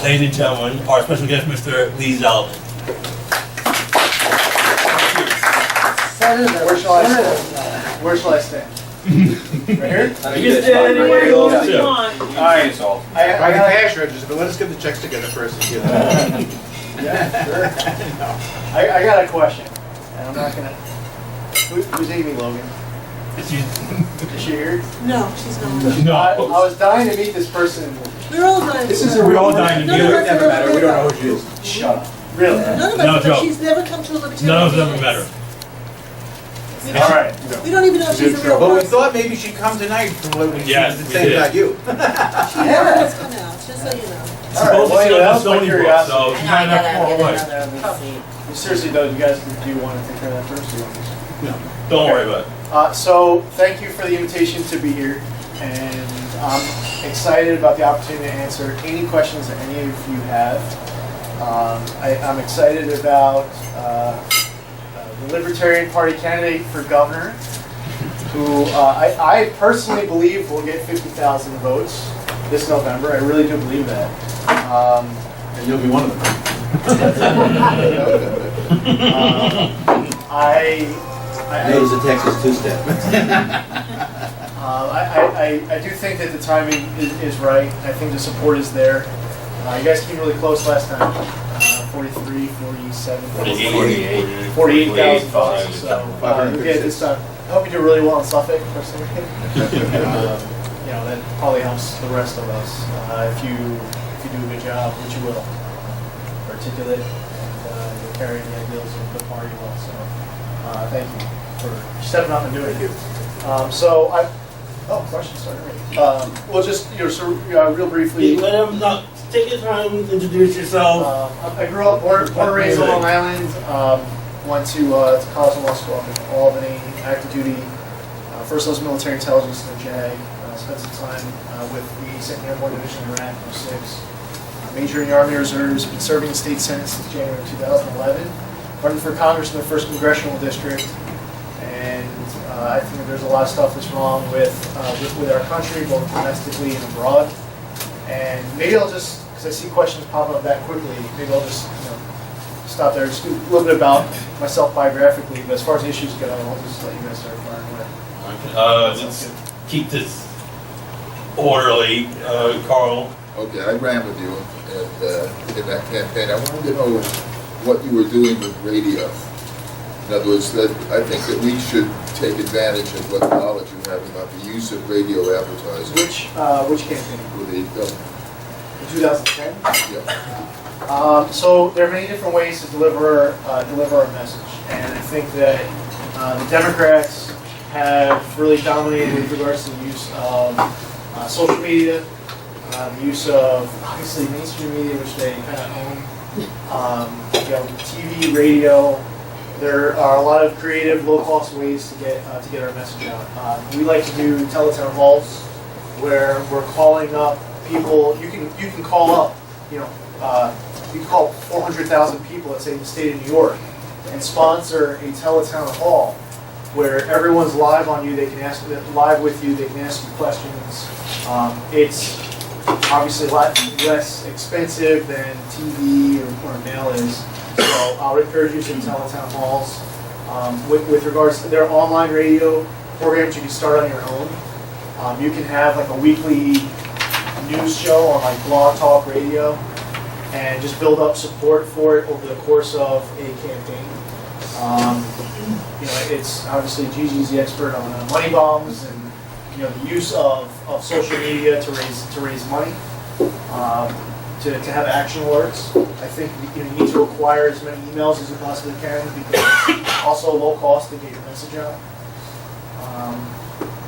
ladies and gentlemen, our special guest, Mr. Lee Zeldin. Where shall I stand? Where shall I stand? Right here? You can stand anywhere you want. Alright, I can cash register, but let us get the checks together first. yeah, sure. I got a question, and I'm not gonna. Who's Amy Logan? Is she here? No, she's not. No. I was dying to meet this person. We're all dying. We're all dying to meet her. It doesn't matter, we don't know who she is. Shut up. Really? None of us, No but joke. she's never come to a libertarian. None of us ever meeting. met her. Alright. We don't even know if she's a real But we person. thought maybe she'd come tonight from what we Yes, did we say did. about you. She never has come out, just so you know. Alright, well, anyway, that was my Stony Brook, curiosity. so she's not that far away. Seriously though, you guys, do you want to take care of that first? Or you want me to? No. Don't worry about it. So, thank you for the invitation to be here, and I'm excited about the opportunity to answer any questions that any of you have. I'm excited about the Libertarian Party candidate for governor, who I personally believe will get 50,000 votes this November. I really do believe that. And you'll be one of them. Knows the Texas two-step. I do think that the timing is right. I think the support is there. You guys came really close last time. 43, 47, 48,000 votes. So, yeah, this time. I hope you do really well in Suffolk, personally. You know, that probably helps the rest of us. If you do a good job, which you will, articulate and you're carrying the ideals of the party well. So, thank you for stepping up and doing it. Question started. Well, just real briefly. Let him take your time, introduce yourself. I grew up, born and raised on Long Island. Went to college and law school up in Albany. Active duty. First I was military intelligence in the JAG. Spent some time with the 2nd Airborne Division in Iraq, 06. Major in the Army Reserves. Been serving the state Senate since January 2011. Running for Congress in the 1st Congressional District. And I think that there's a lot of stuff that's wrong with our country, both domestically and abroad. And maybe I'll just, because I see questions pop up that quickly, maybe I'll just stop there, just do a little bit about myself biographically. But as far as issues go, I'll just let you guys start firing away. Let's keep this orderly, Carl. Okay, I ran with you in that campaign. I wanted to know what you were doing with radio. In other words, I think that we should take advantage of what knowledge you have about the use of radio advertising. Which campaign? With the In 2010? yeah. So there are many different ways to deliver our message, and I think that the Democrats have really dominated with regards to the use of social media, the use of obviously mainstream media, which they kind of own, TV, radio. There are a lot of creative, low-cost ways to get our message out. We like to do teletown halls, where we're calling up people. You can call up, you can call 400,000 people, let's say in the state of New York, and sponsor a teletown hall where everyone's live on you. They can ask live with you. They can ask you questions. It's obviously a lot less expensive than TV or mail is. So I'll encourage you to teletown halls. With regards to their online radio programs, you can start on your own. You can have like a weekly news show on like Blog Talk Radio, and just build up support for it over the course of a campaign. It's obviously Gigi's the expert on money bombs and the use of social media to raise money. To have action alerts. I think you need to acquire as many emails as you possibly can, because it's also low cost to get your message out.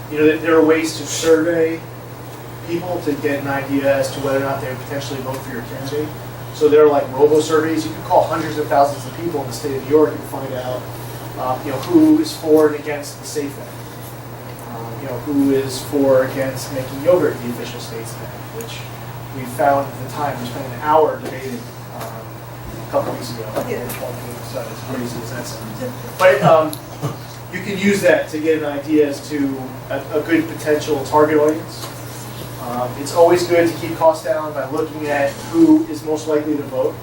There are ways to survey people to get an idea as to whether or not they would potentially vote for your candidate. So there are like robo-surveys. You can call hundreds of thousands of people in the state of New York and find out who is for and against the SAFE Act. Who is for or against making yogurt the official state's name, which we found at the time. We spent an hour debating a couple weeks ago. So as crazy as that sounds. But you can use that to get an idea as to a good potential target audience. It's always good to keep costs down by looking at who is most likely to vote.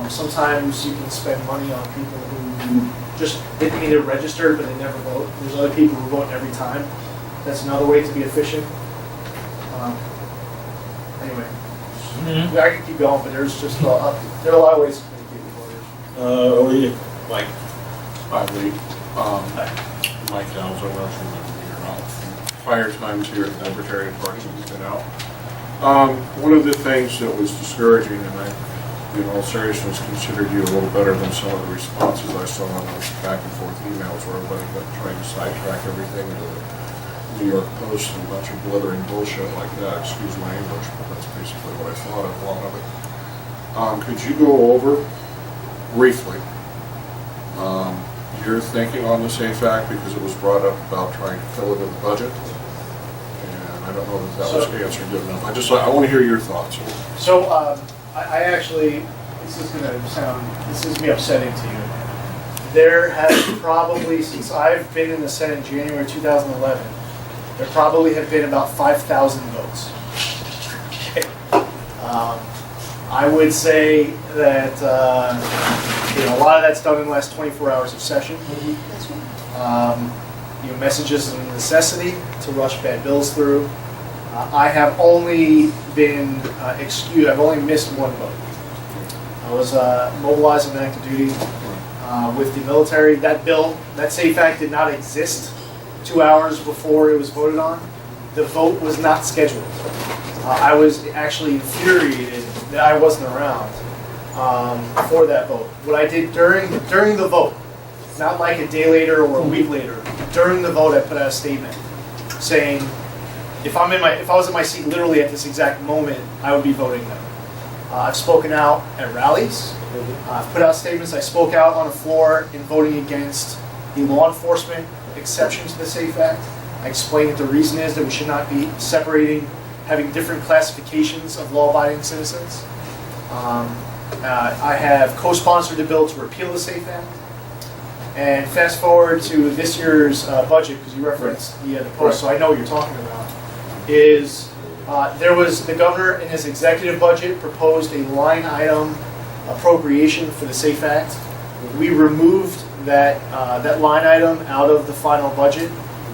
Sometimes you can spend money on people who just didn't mean they're registered, but they never vote. There's other people who vote every time. That's another way to be efficient. Anyway, I could keep going, but there's just there are a lot of ways to communicate with voters. Over to you, Mike. Hi, Lee. Mike Downs, I'm not sure if you're not. Prior times here at the Libertarian Party, we've been out. One of the things that was discouraging, and I, in all seriousness, considered you a little better than some of the responses I saw on those back and forth emails where everybody kept trying to sidetrack everything to the New York Post and a bunch of blithering bullshit like that. Excuse my English, but that's basically what I thought of a lot of it. Could you go over briefly your thinking on the SAFE Act, because it was brought up about trying to fill it in the budget? And I don't know that that was answered good enough. I want to hear your thoughts. So, I actually, this is going to be upsetting to you. There has probably, since I've been in the Senate in January 2011, there probably have been about 5,000 votes. I would say that a lot of that's done in the last 24 hours of session. That's right. Messages of necessity to rush bad bills through. I have only been excused. I've only missed one vote. I was mobilized on active duty with the military. That bill, that SAFE Act, did not exist 2 hours before it was voted on. The vote was not scheduled. I was actually infuriated that I wasn't around for that vote. What I did during the vote, not like a day later or a week later, during the vote I put out a statement saying, if I was in my seat literally at this exact moment, I would be voting no. I've spoken out at rallies. I've put out statements. I spoke out on the floor in voting against the law enforcement exception to the SAFE Act. I explained that the reason is that we should not be having different classifications of law-abiding citizens. I have co-sponsored a bill to repeal the SAFE Act. And fast forward to this year's budget, because you referenced the post, so I know what you're talking about, is the governor in his executive budget proposed a line item appropriation for the SAFE Act. We removed that line item out of the final budget.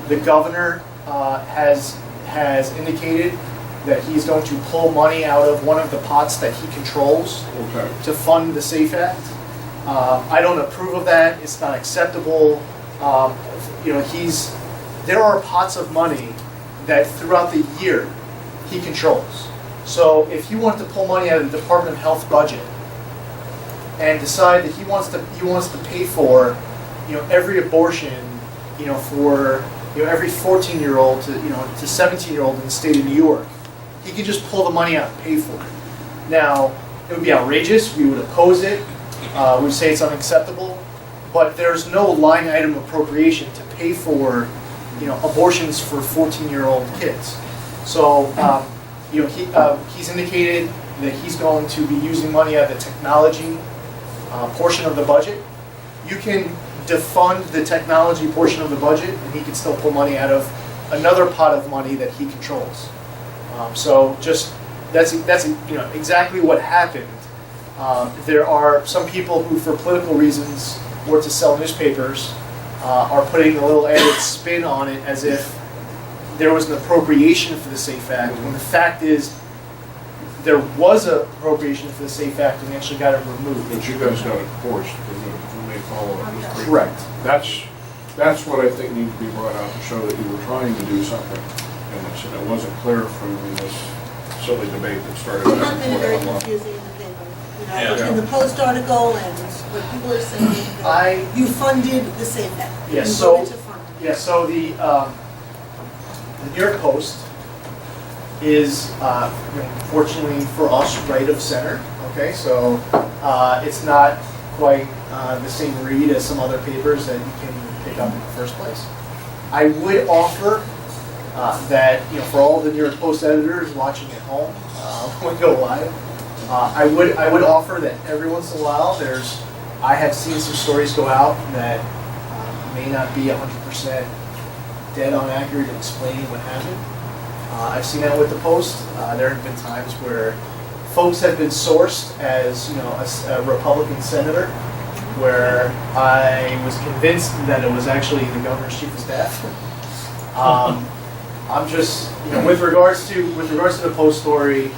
The governor has indicated that he's going to pull money out of one of the pots that he controls to fund the SAFE Act. I don't approve of that. It's not acceptable. There are pots of money that throughout the year he controls. So if he wanted to pull money out of the Department of Health budget and decide that he wants to pay for, every abortion, for every 14-year-old to 17-year-old in the state of New York, he could just pull the money out and pay for it. Now, it would be outrageous. We would oppose it. We would say it's unacceptable. But there's no line item appropriation to pay for, abortions for 14-year-old kids. So, he's indicated that he's going to be using money out of the technology portion of the budget. You can defund the technology portion of the budget, and he can still pull money out of another pot of money that he controls. That's exactly what happened. There are some people who, for political reasons, or to sell newspapers, are putting a little added spin on it as if there was an appropriation for the SAFE Act, when the fact is there was an appropriation for the SAFE Act and we actually got it removed. But you guys got it forced, you may follow it. Correct. That's what I think needs to be brought out to show that you were trying to do something. And it wasn't clear from this silly debate that started. It has been very confusing in the paper, in the Post article, and what people are saying that you funded the SAFE Act. Yes, You so- voted to fund it. Yeah, so the New York Post is, fortunately for us, right of center. Okay, so it's not quite the same read as some other papers that you can pick up in the first place. I would offer that, for all the New York Post editors watching at home, when we go live, I would offer that every once in a while I have seen some stories go out that may not be 100% dead on accurate in explaining what happened. I've seen that with the Post. There have been times where folks have been sourced as, a Republican senator, where I was convinced that it was actually the governor's chief of staff. I'm just, with regards to the Post story,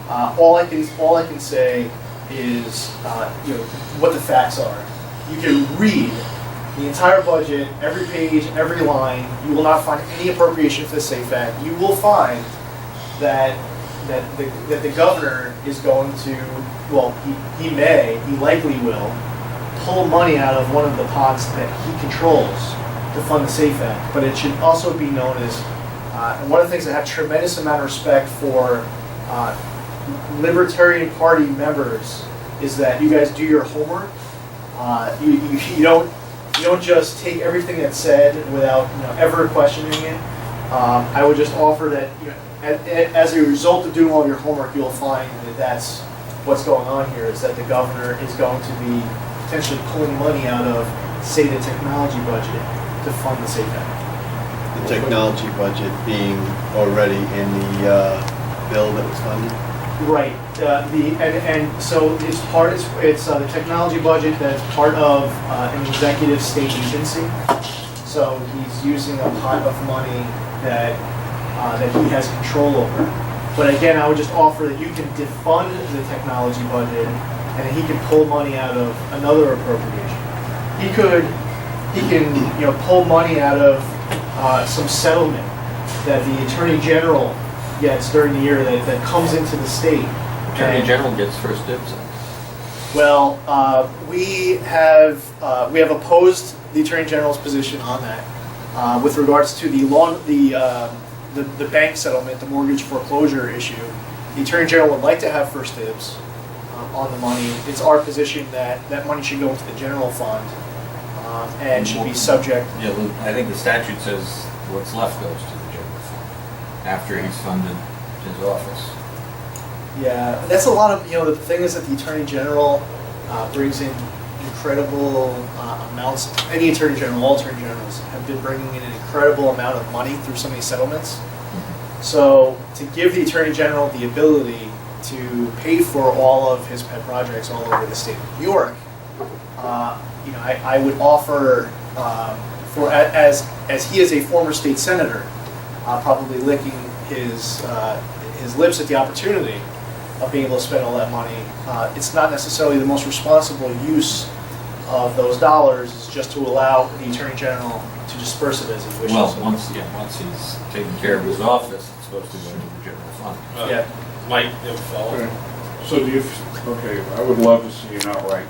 all I can say is, what the facts are. You can read the entire budget, every page, every line. You will not find any appropriation for the SAFE Act. You will find that the governor is going to, well, he likely will, pull money out of one of the pots that he controls to fund the SAFE Act. But it should also be known as, and one of the things I have tremendous amount of respect for Libertarian Party members is that you guys do your homework. You don't just take everything that's said without ever questioning it. I would just offer that as a result of doing all your homework, you'll find that that's what's going on here, is that the governor is going to be potentially pulling money out of, say, the technology budget to fund the SAFE Act. The technology budget being already in the bill that was funded? Right. So it's the technology budget that's part of an executive state agency. So he's using a pot of money that he has control over. But again, I would just offer that you can defund the technology budget, and he can pull money out of another appropriation. He can pull money out of some settlement that the Attorney General gets during the year that comes into the state. Attorney General gets first dibs on it. Well, we have opposed the Attorney General's position on that with regards to the bank settlement, the mortgage foreclosure issue. The Attorney General would like to have first dibs on the money. It's our position that that money should go into the general fund and should be subject. Yeah, I think the statute says what's left goes to the general fund after he's funded his office. Yeah, that's a lot of, the thing is that the Attorney General brings in incredible amounts. Any Attorney General, all Attorney Generals have been bringing in an incredible amount of money through some of these settlements. So to give the Attorney General the ability to pay for all of his pet projects all over the state of New York, I would offer, as he is a former state senator, probably licking his lips at the opportunity of being able to spend all that money. It's not necessarily the most responsible use of those dollars, is just to allow the Attorney General to disperse it as he wishes. Well, once he's taken care of his office, it's supposed to go into the general fund. Yeah. Mike, you have a follow? Okay. So I would love to see an outright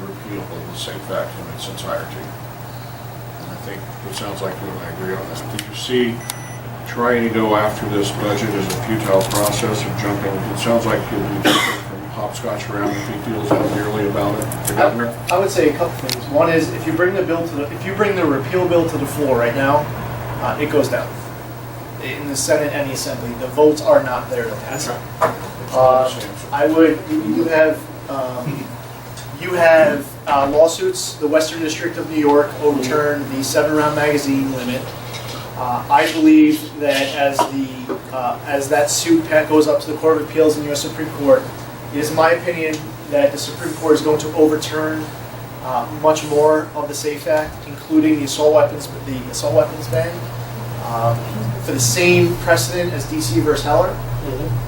repeal of the SAFE Act in its entirety. And I think it sounds like you and I agree on that. Did you see trying to go after this budget as a futile process of jumping? It sounds like you'll be jumping from hopscotch around if he feels that nearly about it. The governor? I would say a couple things. One is, if you bring the repeal bill to the floor right now, it goes down. In the Senate and the Assembly, the votes are not there to pass it. You have lawsuits. The Western District of New York overturned the 7-round magazine limit. I believe that as that suit goes up to the Court of Appeals in the U.S. Supreme Court, it is my opinion that the Supreme Court is going to overturn much more of the SAFE Act, including the assault weapons ban, for the same precedent as D.C. versus Heller,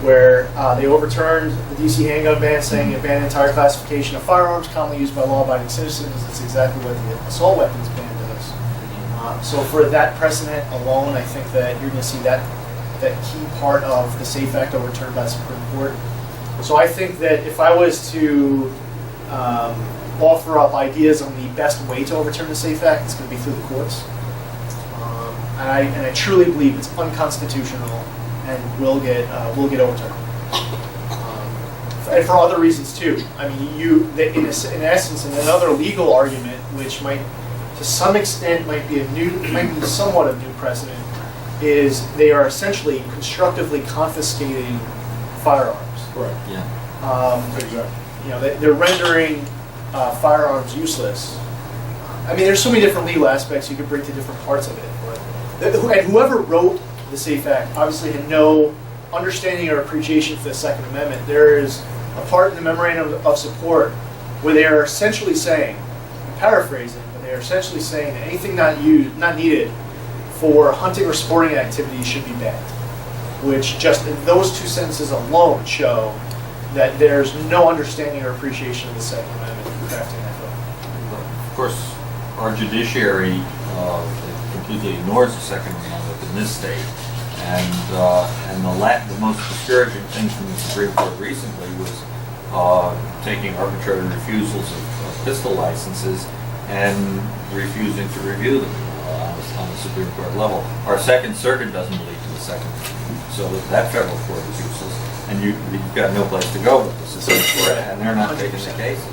where they overturned the D.C. handgun ban, saying it banned entire classification of firearms commonly used by law-abiding citizens. That's exactly what the assault weapons ban does. So for that precedent alone, I think that you're going to see that key part of the SAFE Act overturned by the Supreme Court. So I think that if I was to offer up ideas on the best way to overturn the SAFE Act, it's going to be through the courts. And I truly believe it's unconstitutional and will get overturned. And for other reasons too. I mean, in essence, in another legal argument, which might, to some extent, might be somewhat a new precedent, is they are essentially constructively confiscating firearms. Right. Yeah. Exactly. They're rendering firearms useless. I mean, there's so many different legal aspects you could bring to different parts of it. And whoever wrote the SAFE Act obviously had no understanding or appreciation for the Second Amendment. There is a part in the memorandum of support where they are essentially saying, paraphrasing, but they are essentially saying that anything not needed for hunting or sporting activity should be banned. Which just those two sentences alone show that there's no understanding or appreciation of the Second Amendment in crafting that vote. Of course, our judiciary completely ignores the Second Amendment in this state. And the most discouraging thing from the Supreme Court recently was taking arbitrary refusals of pistol licenses and refusing to review them on the Supreme Court level. Our Second Circuit doesn't believe in the Second Amendment, so that federal court is useless, and you've got no place to go with the Supreme Court, and they're not taking the cases.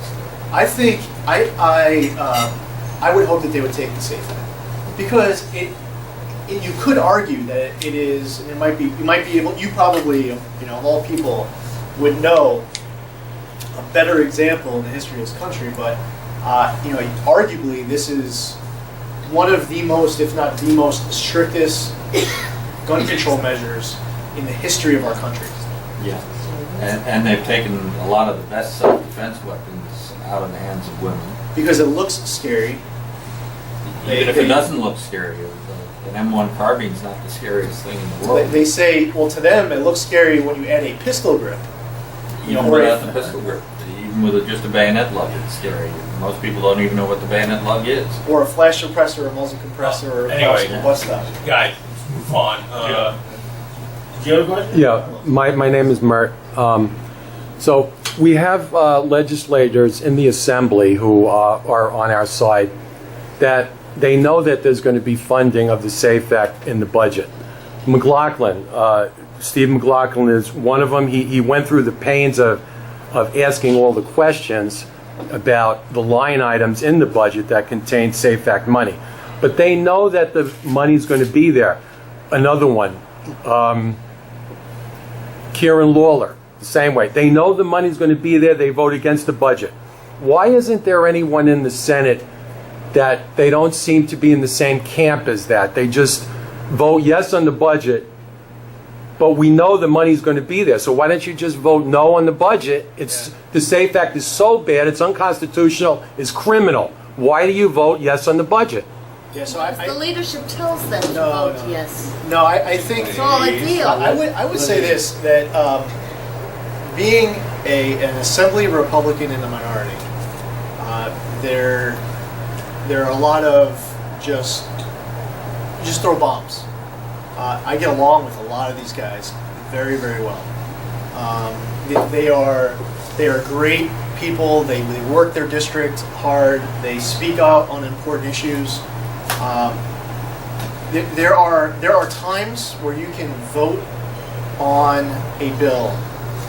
I think I would hope that they would take the SAFE Act because you could argue that it is, and you probably, of all people, would know a better example in the history of this country, but, arguably this is one of the most, if not the most strictest gun control measures in the history of our country. Yeah, and they've taken a lot of the best self-defense weapons out of the hands of women. Because it looks scary. Even if it doesn't look scary, an M1 carbine's not the scariest thing in the world. They say, well, to them, it looks scary when you add a pistol grip. Even without the pistol grip, even with just a bayonet lug, it's scary. Most people don't even know what the bayonet lug is. Or a flash suppressor, a muzzle compressor, or Anyway, what stuff. Guys, let's move on. Do you have a question? Yeah, my name is Mert. So we have legislators in the Assembly who are on our side that they know that there's going to be funding of the SAFE Act in the budget. McLaughlin, Steve McLaughlin is one of them. He went through the pains of asking all the questions about the line items in the budget that contain SAFE Act money. But they know that the money's going to be there. Another one, Kieran Lawler, the same way. They know the money's going to be there. They vote against the budget. Why isn't there anyone in the Senate that they don't seem to be in the same camp as that? They just vote yes on the budget, but we know the money's going to be there. So why don't you just vote no on the budget? The SAFE Act is so bad, it's unconstitutional, it's criminal. Why do you vote yes on the budget? Yeah, so The leadership tells them to No, vote no. yes. No, I think It's all a deal. I would say this, that being an Assembly Republican in the minority, there are a lot of just throw bombs. I get along with a lot of these guys very, very well. They are great people. They work their district hard. They speak out on important issues. There are times where you can vote on a bill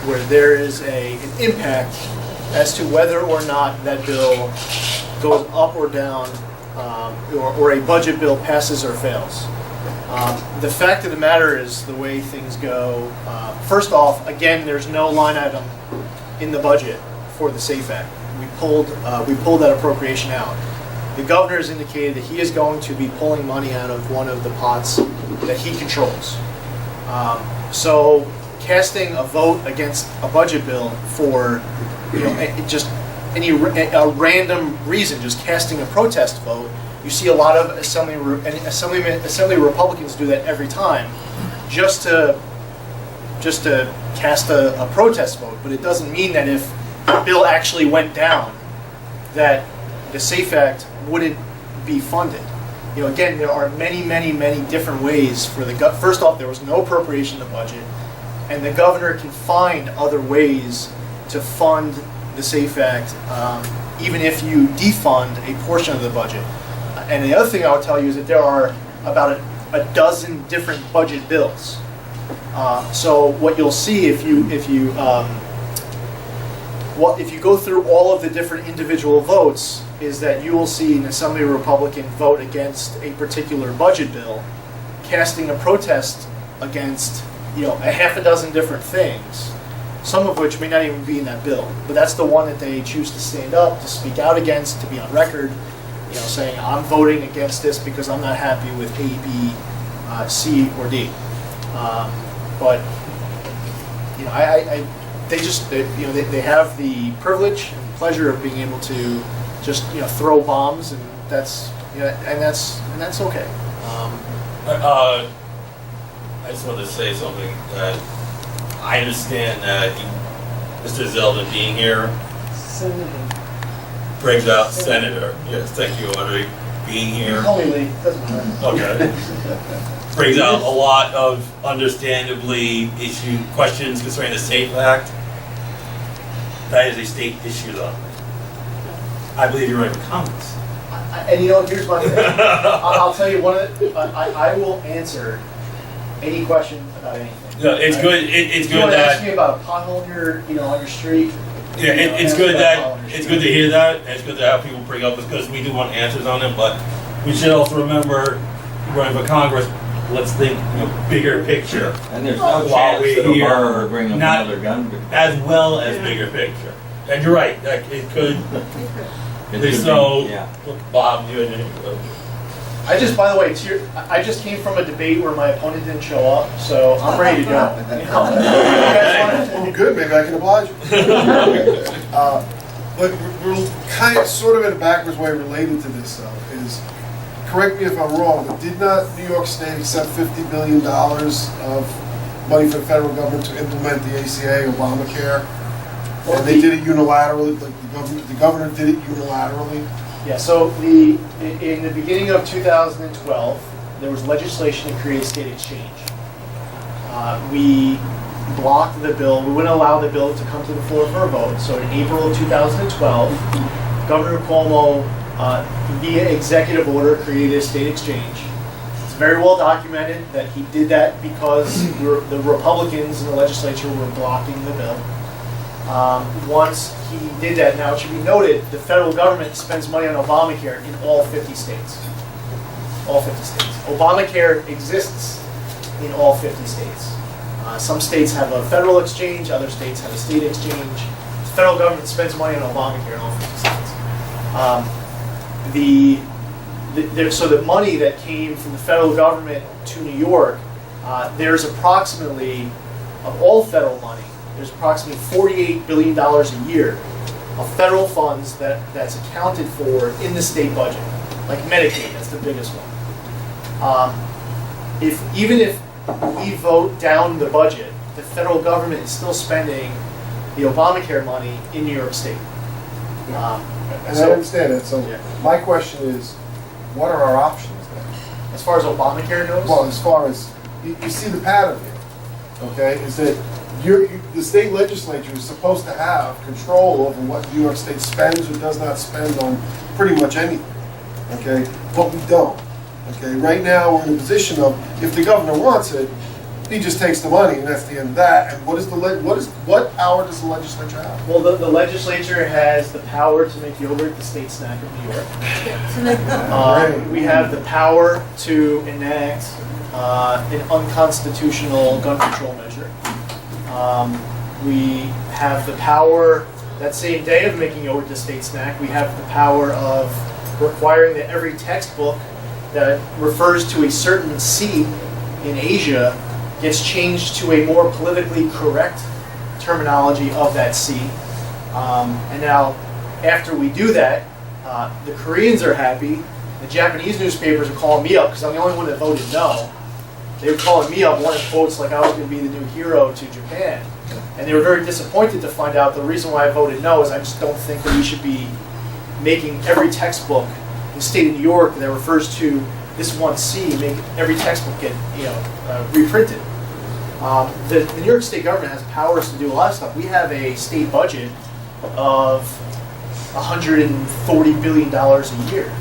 where there is an impact as to whether or not that bill goes up or down, or a budget bill passes or fails. The fact of the matter is the way things go. First off, again, there's no line item in the budget for the SAFE Act. We pulled that appropriation out. The governor has indicated that he is going to be pulling money out of one of the pots that he controls. So casting a vote against a budget bill for just a random reason, just casting a protest vote, you see a lot of Assembly Republicans do that every time, just to cast a protest vote. But it doesn't mean that if the bill actually went down, that the SAFE Act wouldn't be funded. Again, there are many, many, many different ways for the first off, there was no appropriation in the budget, and the governor can find other ways to fund the SAFE Act, even if you defund a portion of the budget. And the other thing I would tell you is that there are about a dozen different budget bills. So what you'll see if you go through all of the different individual votes is that you will see an Assembly Republican vote against a particular budget bill, casting a protest against a half a dozen different things, some of which may not even be in that bill. But that's the one that they choose to stand up, to speak out against, to be on record, saying I'm voting against this because I'm not happy with A, B, C, or D. But, you know, they have the privilege and pleasure of being able to just, you know, throw bombs, and that's, you know, and that's okay. I just wanted to say something that I understand that Mr. Zeldin being here brings out Senator. Yes, thank you, Audrey, being here. Call me Lee, doesn't matter. Okay. Brings out a lot of understandably questions concerning the SAFE Act. That is a state issue, though. I believe you're right with Congress. And you know, here's my thing. I'll tell you I will answer any question about anything. No, it's good. It's You good want to ask that. me about a pothole on your street? Yeah, it's good that it's good to hear that. And it's good to have people bring up this because we do want answers on them. But we should also remember, running for Congress, let's think, you know, bigger picture. And there's no While chance we're that here, Obama would bring up not- another gun. as well as bigger picture. And you're right. That it could. It could be, So, yeah. Bob, you and I just, by the way, I just came from a debate where my opponent didn't show up, so I'm ready to go. You know? You guys wanna- Well, good, maybe I can oblige you. But we're kind of, sort of in a backwards way related to this though, is, correct me if I'm wrong, but did not New York State accept $50 billion of money from the federal government to implement the ACA, Obamacare? And they did it unilaterally, like the governor did it unilaterally? Yeah, so in the beginning of 2012, there was legislation to create a state exchange. We blocked the bill. We wouldn't allow the bill to come to the floor for a vote. So in April of 2012, Governor Cuomo, via executive order, created a state exchange. It's very well documented that he did that because the Republicans in the legislature were blocking the bill. Once he did that, now it should be noted, the federal government spends money on Obamacare in all 50 states. All 50 states. Obamacare exists in all 50 states. Some states have a federal exchange, other states have a state exchange. The federal government spends money on Obamacare in all 50 states. So the money that came from the federal government to New York, there's approximately, of all federal money, there's approximately $48 billion a year of federal funds that's accounted for in the state budget. Like Medicaid, that's the biggest one. Even if we vote down the budget, the federal government is still spending the Obamacare money in New York State. And I understand that, so Yeah. my question is, what are our options then? As far as Obamacare goes, Well, as far as, you see the pattern here, okay, is that the state legislature is supposed to have control over what New York State spends or does not spend on pretty much anything, okay? But we don't, okay? Right now, we're in a position of, if the governor wants it, he just takes the money and that's the end of that. And what power does the legislature have? well, the legislature has the power to make yogurt the state snack of New York. Right. We have the power to enact an unconstitutional gun control measure. We have the power, that same day of making yogurt the state snack, we have the power of requiring that every textbook that refers to a certain sea in Asia gets changed to a more politically correct terminology of that sea. And now, after we do that, the Koreans are happy. The Japanese newspapers are calling me up because I'm the only one that voted no. They were calling me up, wanting quotes like I was going to be the new hero to Japan. And they were very disappointed to find out the reason why I voted no is I just don't think that we should be making every textbook in the state of New York that refers to this one sea, make every textbook get reprinted. The New York State government has powers to do a lot of stuff. We have a state budget of $140 billion a year.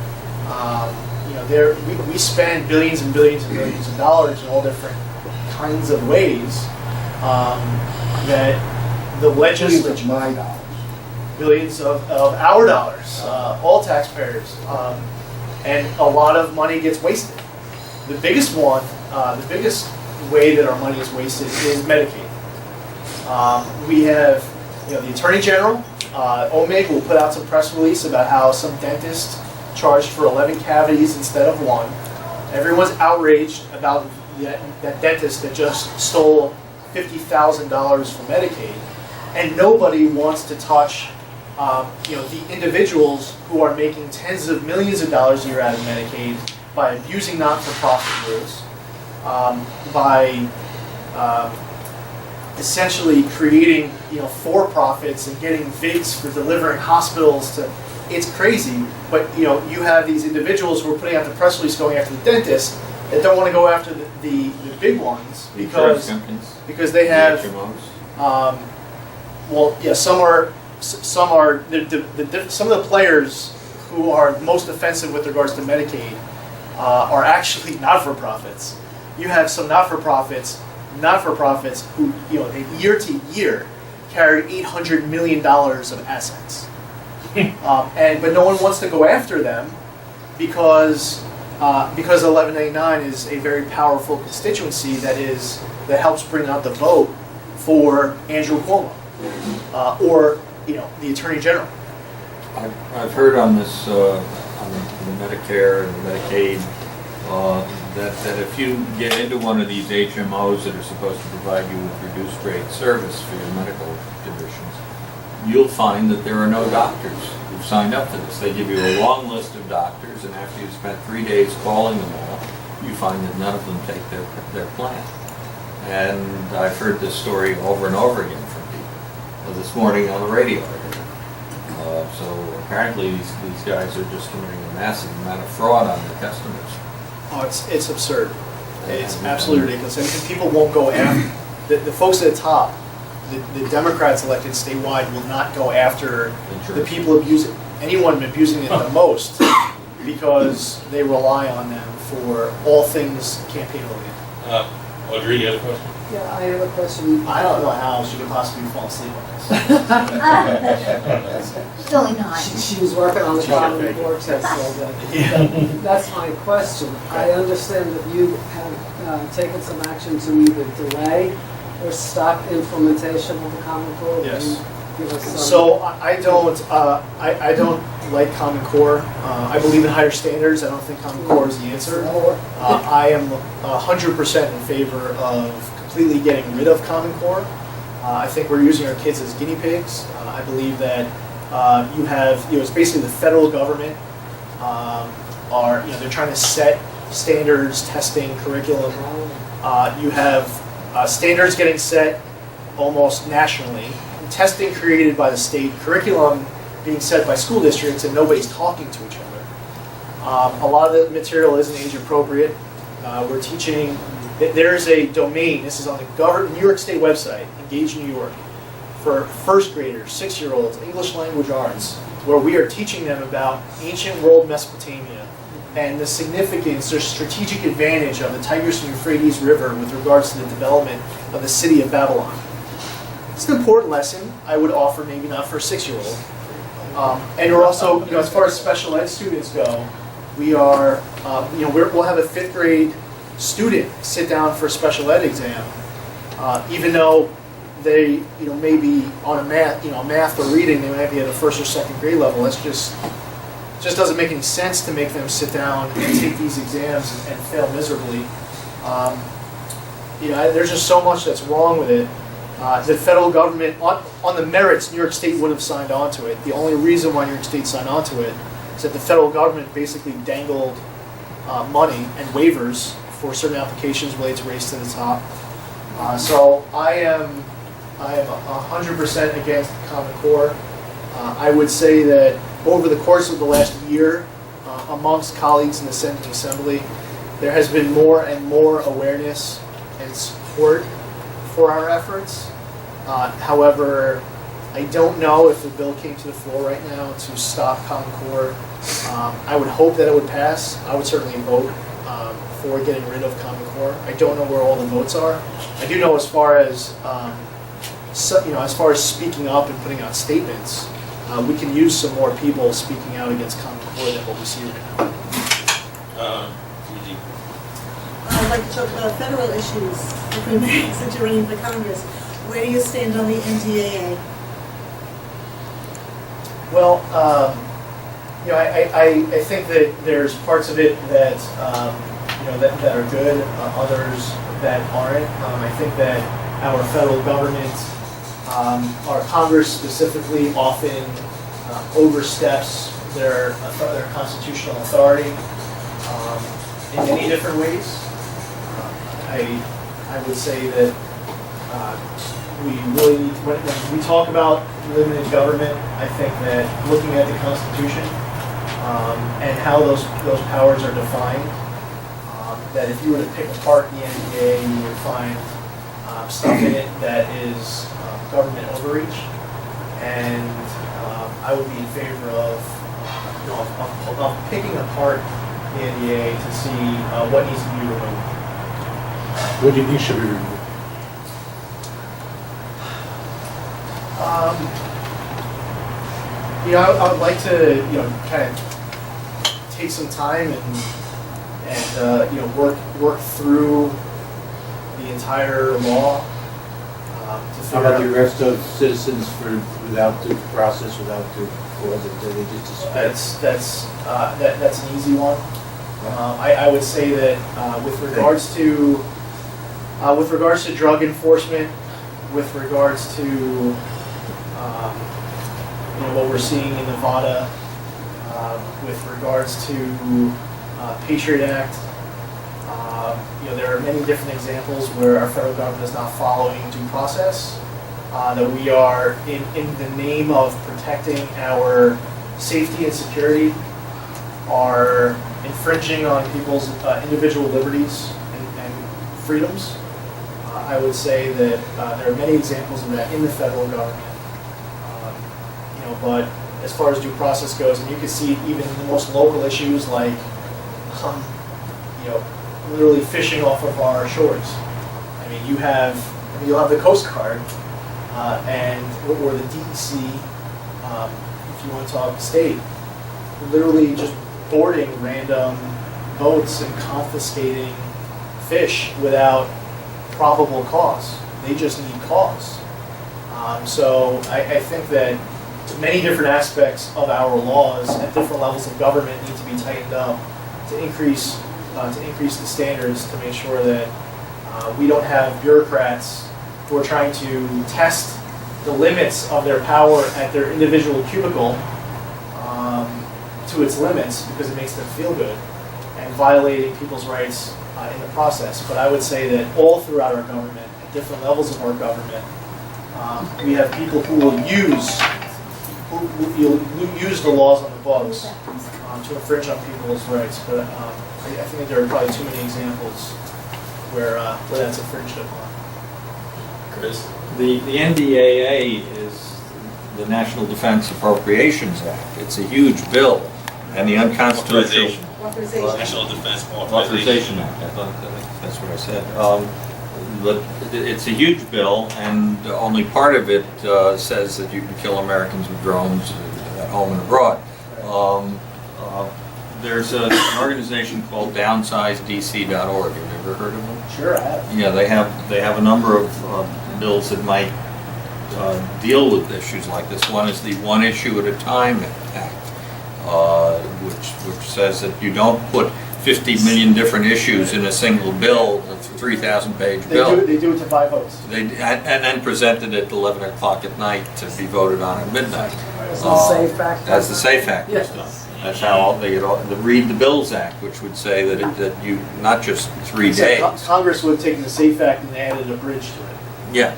We spend billions and billions and billions of dollars in all different kinds of ways that the Billions of legislature, my dollars. billions of our dollars, all taxpayers, and a lot of money gets wasted. The biggest way that our money is wasted is Medicaid. We have, the Attorney General, OMIG will put out some press release about how some dentist charged for 11 cavities instead of one. Everyone's outraged about that dentist that just stole $50,000 from Medicaid, and nobody wants to touch, the individuals who are making tens of millions of dollars a year out of Medicaid by abusing not-for-profit rules, by essentially creating, for-profits and getting VIGs for delivering hospitals to. It's crazy, but you have these individuals who are putting out the press release going after the dentist that don't want to go after the big ones because they have. Some are some of the players who are most offensive with regards to Medicaid are actually not-for-profits. You have some not-for-profits who, they year to year carried $800 million of assets. But no one wants to go after them because 1189 is a very powerful constituency that helps bring out the vote for Andrew Cuomo or the Attorney General. I've heard on this on the Medicare and the Medicaid that if you get into one of these HMOs that are supposed to provide you with reduced rate service for your medical conditions, you'll find that there are no doctors who've signed up for this. They give you a long list of doctors, and after you've spent 3 days calling them all, you find that none of them take their plan. And I've heard this story over and over again from people. This morning on the radio, I heard it. So apparently these guys are just committing a massive amount of fraud on their customers. Oh, it's absurd. It's absolutely ridiculous. And people won't go after the folks at the top. The Democrats elected statewide will not go after the people anyone abusing it the most because they rely on them for all things campaign related. Audrey, you have a question? Yeah, I have a question. I don't know how she could possibly fall asleep on this. It's only 9. She was working on the common vortex all day. That's my question. I understand that you have taken some action to either delay or stop implementation of the Common Core. Yes. Give us some. So I don't like Common Core. I believe in higher standards. I don't think Common Core is the answer. I am 100% in favor of completely getting rid of Common Core. I think we're using our kids as guinea pigs. I believe that you have, it's basically the federal government they're trying to set standards, testing, curriculum. You have standards getting set almost nationally, testing created by the state, curriculum being set by school districts, and nobody's talking to each other. A lot of the material isn't age appropriate. We're teaching. There is a domain. This is on the New York State website, Engage New York, for first graders, 6-year-olds, English language arts, where we are teaching them about ancient world Mesopotamia and the significance or strategic advantage of the Tigris and Euphrates River with regards to the development of the city of Babylon. It's an important lesson. I would offer, maybe not for a 6-year-old. And we're also, as far as special ed students go, we are, we'll have a 5th grade student sit down for a special ed exam, even though they, maybe on a math or reading, they might be at a 1st or 2nd grade level. That's just doesn't make any sense to make them sit down and take these exams and fail miserably. There's just so much that's wrong with it. The federal government, on the merits, New York State would have signed on to it. The only reason why New York State signed on to it is that the federal government basically dangled money and waivers for certain applications related to Race to the Top. So I am 100% against the Common Core. I would say that over the course of the last year, amongst colleagues in the Senate and Assembly, there has been more and more awareness and support for our efforts. However, I don't know if the bill came to the floor right now to stop Common Core. I would hope that it would pass. I would certainly vote for getting rid of Common Core. I don't know where all the votes are. I do know as far as speaking up and putting out statements, we can use some more people speaking out against Common Core than what we see right now. I'd like to talk about federal issues, if we may, since you're running for Congress. Where do you stand on the NDAA? Well, I think that there's parts of it that that are good, others that aren't. I think that our federal government, our Congress specifically, often oversteps their constitutional authority in many different ways. I would say that we really need, when we talk about limited government, I think that looking at the Constitution and how those powers are defined, that if you were to pick apart the NDA, you would find stuff in it that is government overreach, and I would be in favor of picking apart the NDA to see what needs to be removed. What do you think should be removed? I would like to, kind of take some time and work through the entire law to How figure about out. the arrest of citizens without due process, without due cause, if they just disappear? That's an easy one. I would say that with regards to drug enforcement, with regards to what we're seeing in Nevada, with regards to Patriot Act, there are many different examples where our federal government is not following due process, that we are, in the name of protecting our safety and security, are infringing on people's individual liberties and freedoms. I would say that there are many examples of that in the federal government. But as far as due process goes, and you can see it even in the most local issues like, literally fishing off of our shores. I mean, you'll have the Coast Guard or the DEC, if you want to talk state, literally just boarding random boats and confiscating fish without probable cause. They just need cause. So I think that many different aspects of our laws at different levels of government need to be tightened up to increase the standards, to make sure that we don't have bureaucrats who are trying to test the limits of their power at their individual cubicle to its limits because it makes them feel good, and violating people's rights in the process. But I would say that all throughout our government, at different levels of our government, we have people who will use the laws on the books to infringe on people's rights. But I think there are probably too many examples where that's infringed upon. Chris? The NDAA is the National Defense Appropriations Act. It's a huge bill, and the unconstitutional Authorization. National Defense Authorization Act. I think that's what I said. But it's a huge bill, and only part of it says that you can kill Americans with drones at home and abroad. There's an organization called DownsizeDC.org. Have you ever heard of them? Sure, I have. Yeah, they have a number of bills that might deal with issues like this. One is the One Issue at a Time Act, which says that you don't put 50 million different issues in a single bill, a 3,000-page bill. They do it to 5 votes. And then presented at 11 o'clock at night to be voted on at midnight. As the SAFE Act. As the SAFE Act was done. That's how they get all, the Read the Bills Act, which would say that you, not just 3 days. Congress would have taken the SAFE Act and added a bridge to it. Yeah,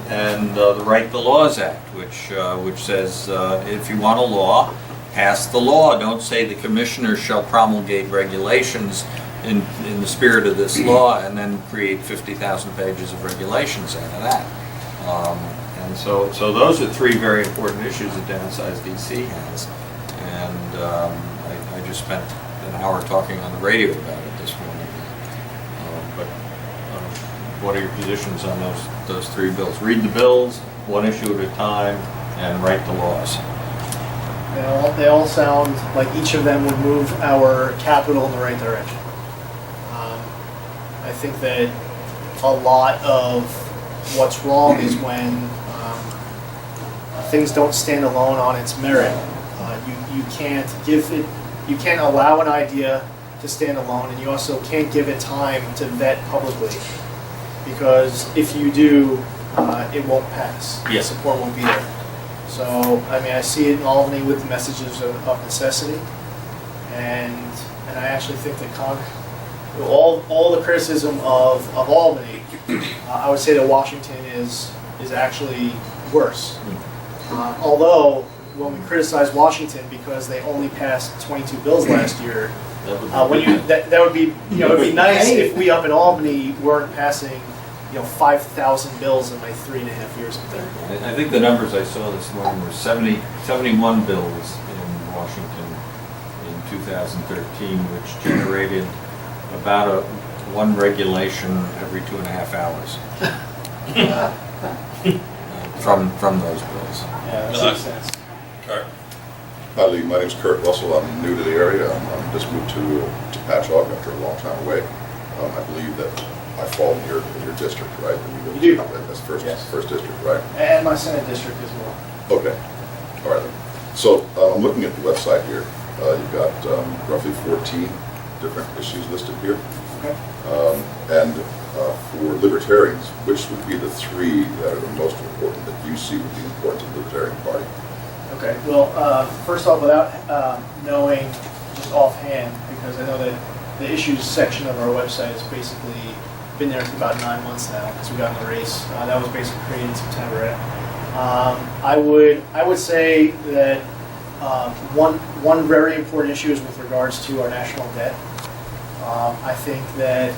and the Write the Laws Act, which says if you want a law, pass the law. Don't say the commissioners shall promulgate regulations in the spirit of this law and then create 50,000 pages of regulations out of that. And so those are 3 very important issues that Downsize DC has. And I just spent an hour talking on the radio about it this morning. What are your positions on those 3 bills? Read the bills, One Issue at a Time, and Write the Laws. They all sound like each of them would move our capital in the right direction. I think that a lot of what's wrong is when things don't stand alone on its merit. You you can't allow an idea to stand alone, and you also can't give it time to vet publicly, because if you do, it won't pass. Yeah. Support won't be there. So, I mean, I see it in Albany with messages of necessity, and I actually think that all the criticism of Albany, I would say that Washington is actually worse. Although, when we criticize Washington because they only passed 22 bills last year, that would be, it would be nice if we up in Albany weren't passing 5,000 bills in my 3.5 years up there. I think the numbers I saw this morning were 71 bills in Washington in 2013, which generated about one regulation every 2.5 hours from those bills. Yeah, that makes sense. Kurt? Hi Lee, my name's Kurt Russell. I'm new to the area. I'm just moved to Patchogue after a long time away. I believe that I fall in your district, right? You do. That's first Yes. district, right? And my Senate district as well. Okay. All right then. So I'm looking at the website here. You've got roughly 14 different issues listed here. Okay. And for libertarians, which would be the 3 that are the most important that you see would be important to the Libertarian Party? Okay, well, first off, without knowing just offhand, because I know that the issues section of our website has basically been there for about 9 months now, because we got in the race. That was basically created in September. I would say that one very important issue is with regards to our national debt. I think that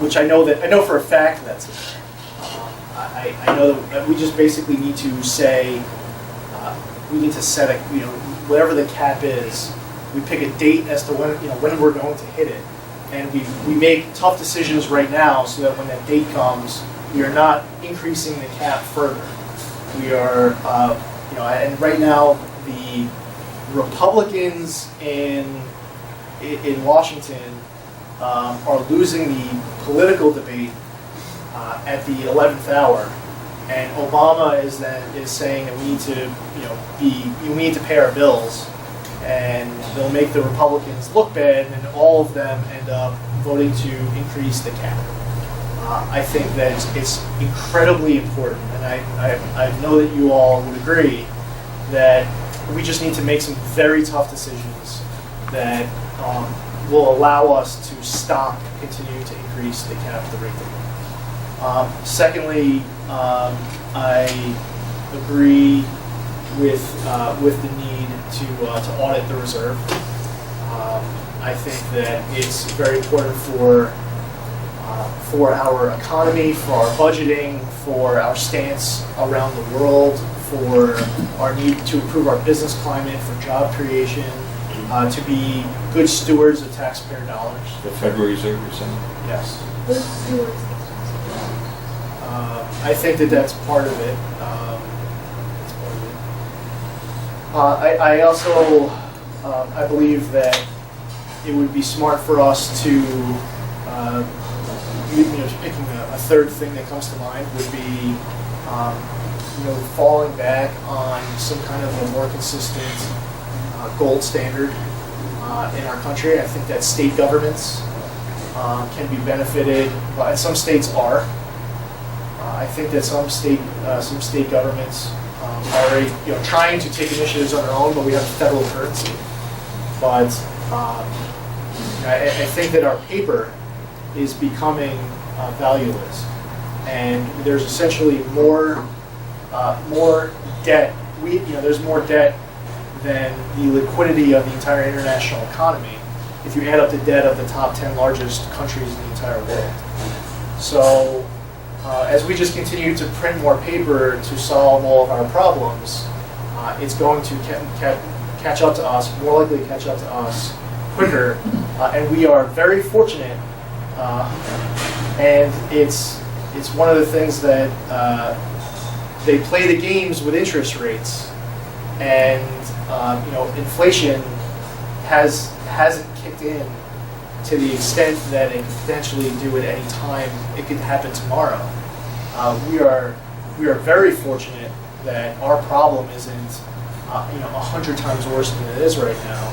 which I know for a fact that's it. I know that we just basically need to say, we need to set whatever the cap is, we pick a date as to when we're going to hit it. And we make tough decisions right now so that when that date comes, we are not increasing the cap further. We are, and right now, the Republicans in Washington are losing the political debate at the 11th hour, and Obama is saying that we need to we need to pay our bills, and they'll make the Republicans look bad, and all of them end up voting to increase the cap. I think that it's incredibly important, and I know that you all would agree that we just need to make some very tough decisions that will allow us to stop continuing to increase the cap the rate that we are. Secondly, I agree with the need to audit the reserve. I think that it's very important for our economy, for our budgeting, for our stance around the world, for our need to improve our business climate, for job creation, to be good stewards of taxpayer dollars. The Federal Reserve, you're saying? Yes. Good stewards. I think that that's part of it. I also I believe that it would be smart for us to, picking a third thing that comes to mind would be, falling back on some kind of a more consistent gold standard in our country. I think that state governments can be benefited, and some states are. I think that some state governments are already trying to take initiatives on their own, but we have a federal currency. But I think that our paper is becoming valueless, and there's essentially more debt. There's more debt than the liquidity of the entire international economy if you add up the debt of the top 10 largest countries in the entire world. So as we just continue to print more paper to solve all of our problems, it's going to catch up to us, more likely to catch up to us quicker, and we are very fortunate, and it's one of the things that they play the games with interest rates, and inflation hasn't kicked in to the extent that it could potentially do at any time. It could happen tomorrow. We are very fortunate that our problem isn't 100 times worse than it is right now.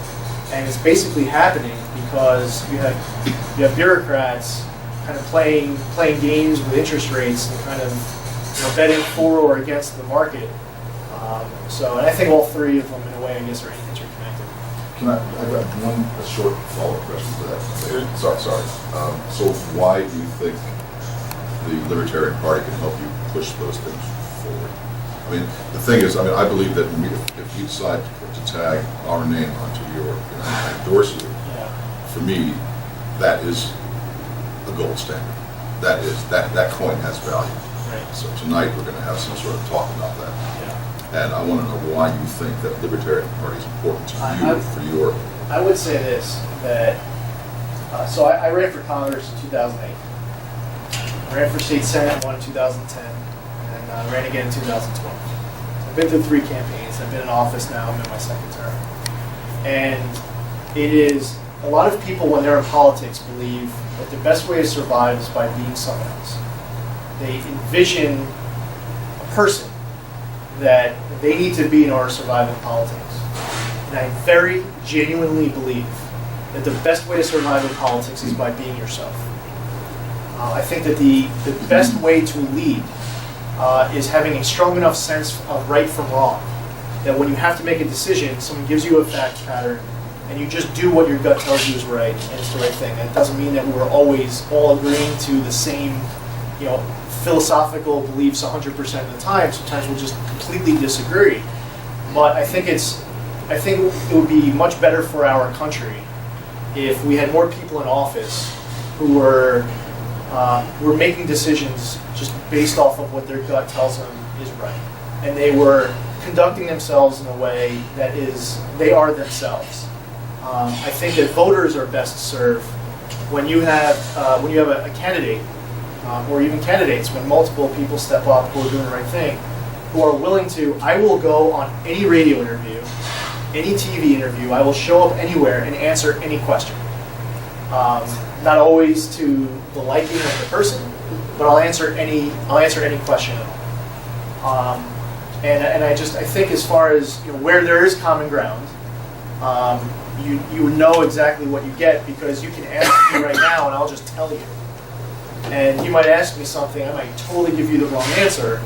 And it's basically happening because you have bureaucrats kind of playing games with interest rates and kind of betting for or against the market. And I think all three of them, in a way, I guess, are interconnected. I've got a short follow-up question to that. Sorry. So why do you think the Libertarian Party can help you push those things forward? I mean, the thing is, I believe that if you decide to tag our name onto your, and endorse you, for me, that is a gold standard. That coin has value. Right. So tonight we're going to have some sort of talk about that. Yeah. And I want to know why you think that Libertarian Party is important to you for your. I would say this, that, so I ran for Congress in 2008. I ran for state Senate, won in 2010, and I ran again in 2012. I've been through 3 campaigns. I've been in office now. I'm in my 2nd term. And it is, a lot of people when they're in politics believe that the best way to survive is by being someone else. They envision a person that they need to be in order to survive in politics. And I very genuinely believe that the best way to survive in politics is by being yourself. I think that the best way to lead is having a strong enough sense of right from wrong, that when you have to make a decision, someone gives you a fact pattern, and you just do what your gut tells you is right, and it's the right thing. That doesn't mean that we're always all agreeing to the same, philosophical beliefs 100% of the time. Sometimes we'll just completely disagree. But I think it would be much better for our country if we had more people in office who were making decisions just based off of what their gut tells them is right, and they were conducting themselves in a way that is they are themselves. I think that voters are best served when you have a candidate, or even candidates, when multiple people step up who are doing the right thing, who are willing to. I will go on any radio interview, any TV interview. I will show up anywhere and answer any question. Not always to the liking of the person, but I'll answer any question at all. And I think as far as where there is common ground, you would know exactly what you get, because you can ask me right now and I'll just tell you. And you might ask me something, I might totally give you the wrong answer,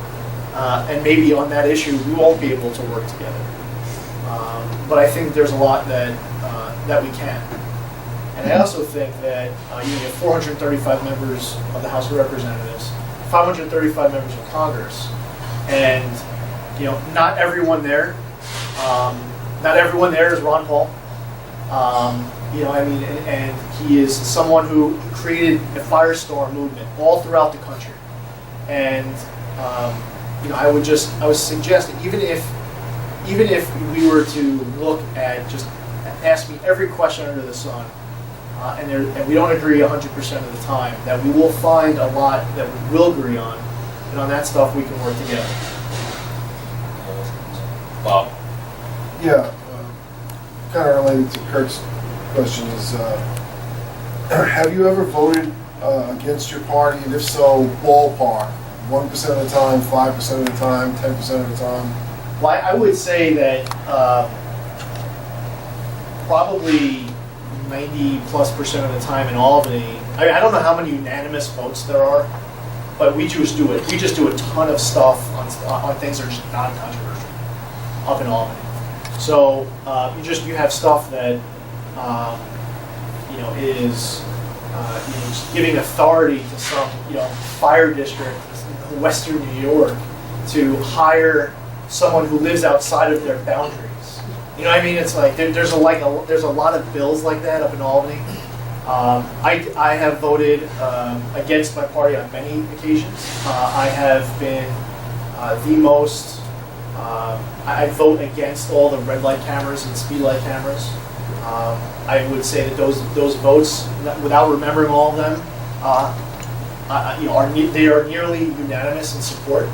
and maybe on that issue we won't be able to work together. But I think there's a lot that we can. And I also think that you have 435 members of the House of Representatives, 535 members of Congress, and not everyone there is Ron Paul. And he is someone who created a firestorm movement all throughout the country. And I would suggest that even if we were to look at just ask me every question under the sun, and we don't agree 100% of the time, that we will find a lot that we will agree on, and on that stuff we can work together. Bob? Yeah, kind of related to Kurt's question is, have you ever voted against your party, and if so, ballpark, 1% of the time, 5% of the time, 10% of the time? Well, I would say that probably 90+% of the time in Albany. I don't know how many unanimous votes there are, but we just do it. We just do a ton of stuff on things that are just non-controversial up in Albany. So you have stuff that is just giving authority to some fire district in Western New York to hire someone who lives outside of their boundaries. It's like there's a lot of bills like that up in Albany. I have voted against my party on many occasions. I have been the most. I vote against all the red light cameras and speed light cameras. I would say that those votes, without remembering all of them, they are nearly unanimous in support.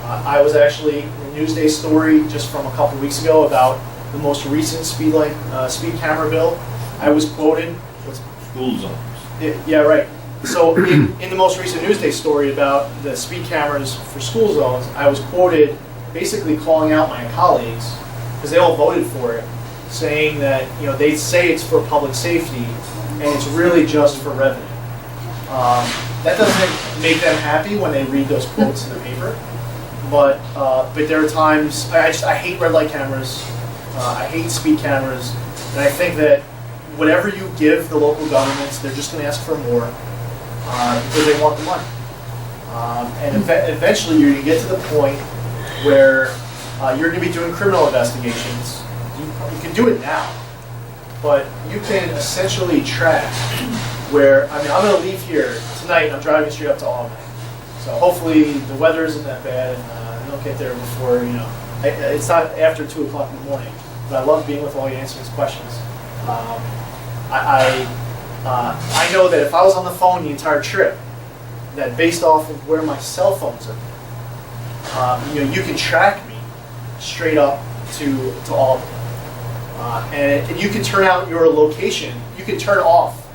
I was actually in a Newsday story just from a couple weeks ago about the most recent speed camera bill. I was quoted. School zones. Yeah, right. So in the most recent Newsday story about the speed cameras for school zones, I was quoted basically calling out my colleagues because they all voted for it, saying that, they say it's for public safety, and it's really just for revenue. That doesn't make them happy when they read those quotes in the paper, but there are times, I hate red light cameras, I hate speed cameras, and I think that whatever you give the local governments, they're just going to ask for more because they want the money. And eventually you're going to get to the point where you're going to be doing criminal investigations. You can do it now, but you can essentially track where, I'm going to leave here tonight and I'm driving straight up to Albany. So hopefully the weather isn't that bad and I don't get there before, it's not after 2 o'clock in the morning. But I love being with all you, answering these questions. I know that if I was on the phone the entire trip, that based off of where my cell phones are, you can track me straight up to Albany. And you can turn out your location, you can turn off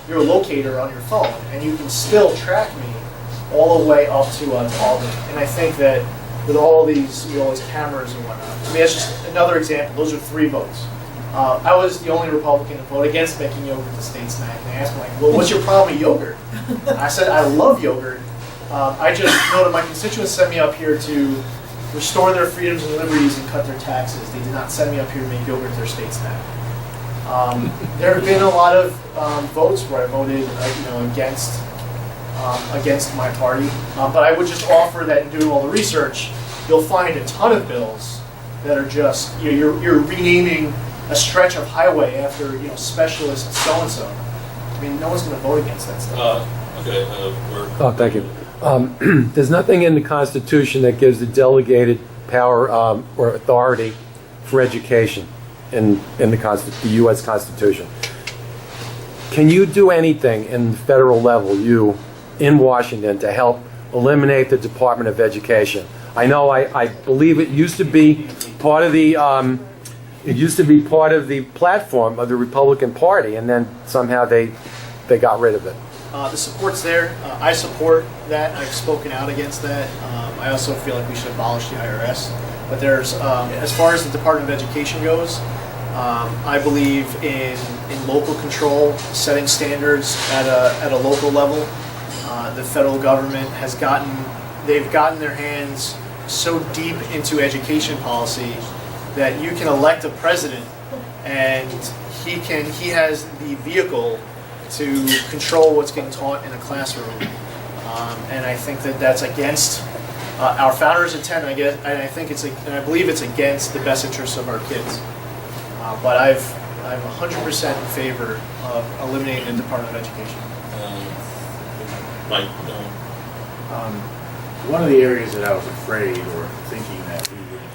your locator on your phone, and you can still track me all the way up to Albany. And I think that with all these cameras and whatnot, that's just another example. Those are 3 votes. I was the only Republican to vote against making yogurt the state snack. And they asked me, well, what's your problem with yogurt? I said, I love yogurt. I just know that my constituents sent me up here to restore their freedoms and liberties and cut their taxes. They did not send me up here to make yogurt their state snack. There have been a lot of votes where I voted, against my party. But I would just offer that in doing all the research, you'll find a ton of bills that are just, you're renaming a stretch of highway after, specialist so-and-so. I mean, no one's going to vote against that stuff. Oh, thank you. There's nothing in the Constitution that gives the delegated power or authority for education in the U.S. Constitution. Can you do anything in the federal level, you in Washington, to help eliminate the Department of Education? I know, I believe it used to be part of the platform of the Republican Party, and then somehow they got rid of it. The support's there. I support that. I've spoken out against that. I also feel like we should abolish the IRS. But there's, as far as the Department of Education goes, I believe in local control, setting standards at a local level. The federal government they've gotten their hands so deep into education policy that you can elect a president and he has the vehicle to control what's getting taught in a classroom. And I think that's against our founders' intent, and I believe it's against the best interests of our kids. But I'm 100% in favor of eliminating the Department of Education. Mike, one of the areas that I was afraid or thinking that we would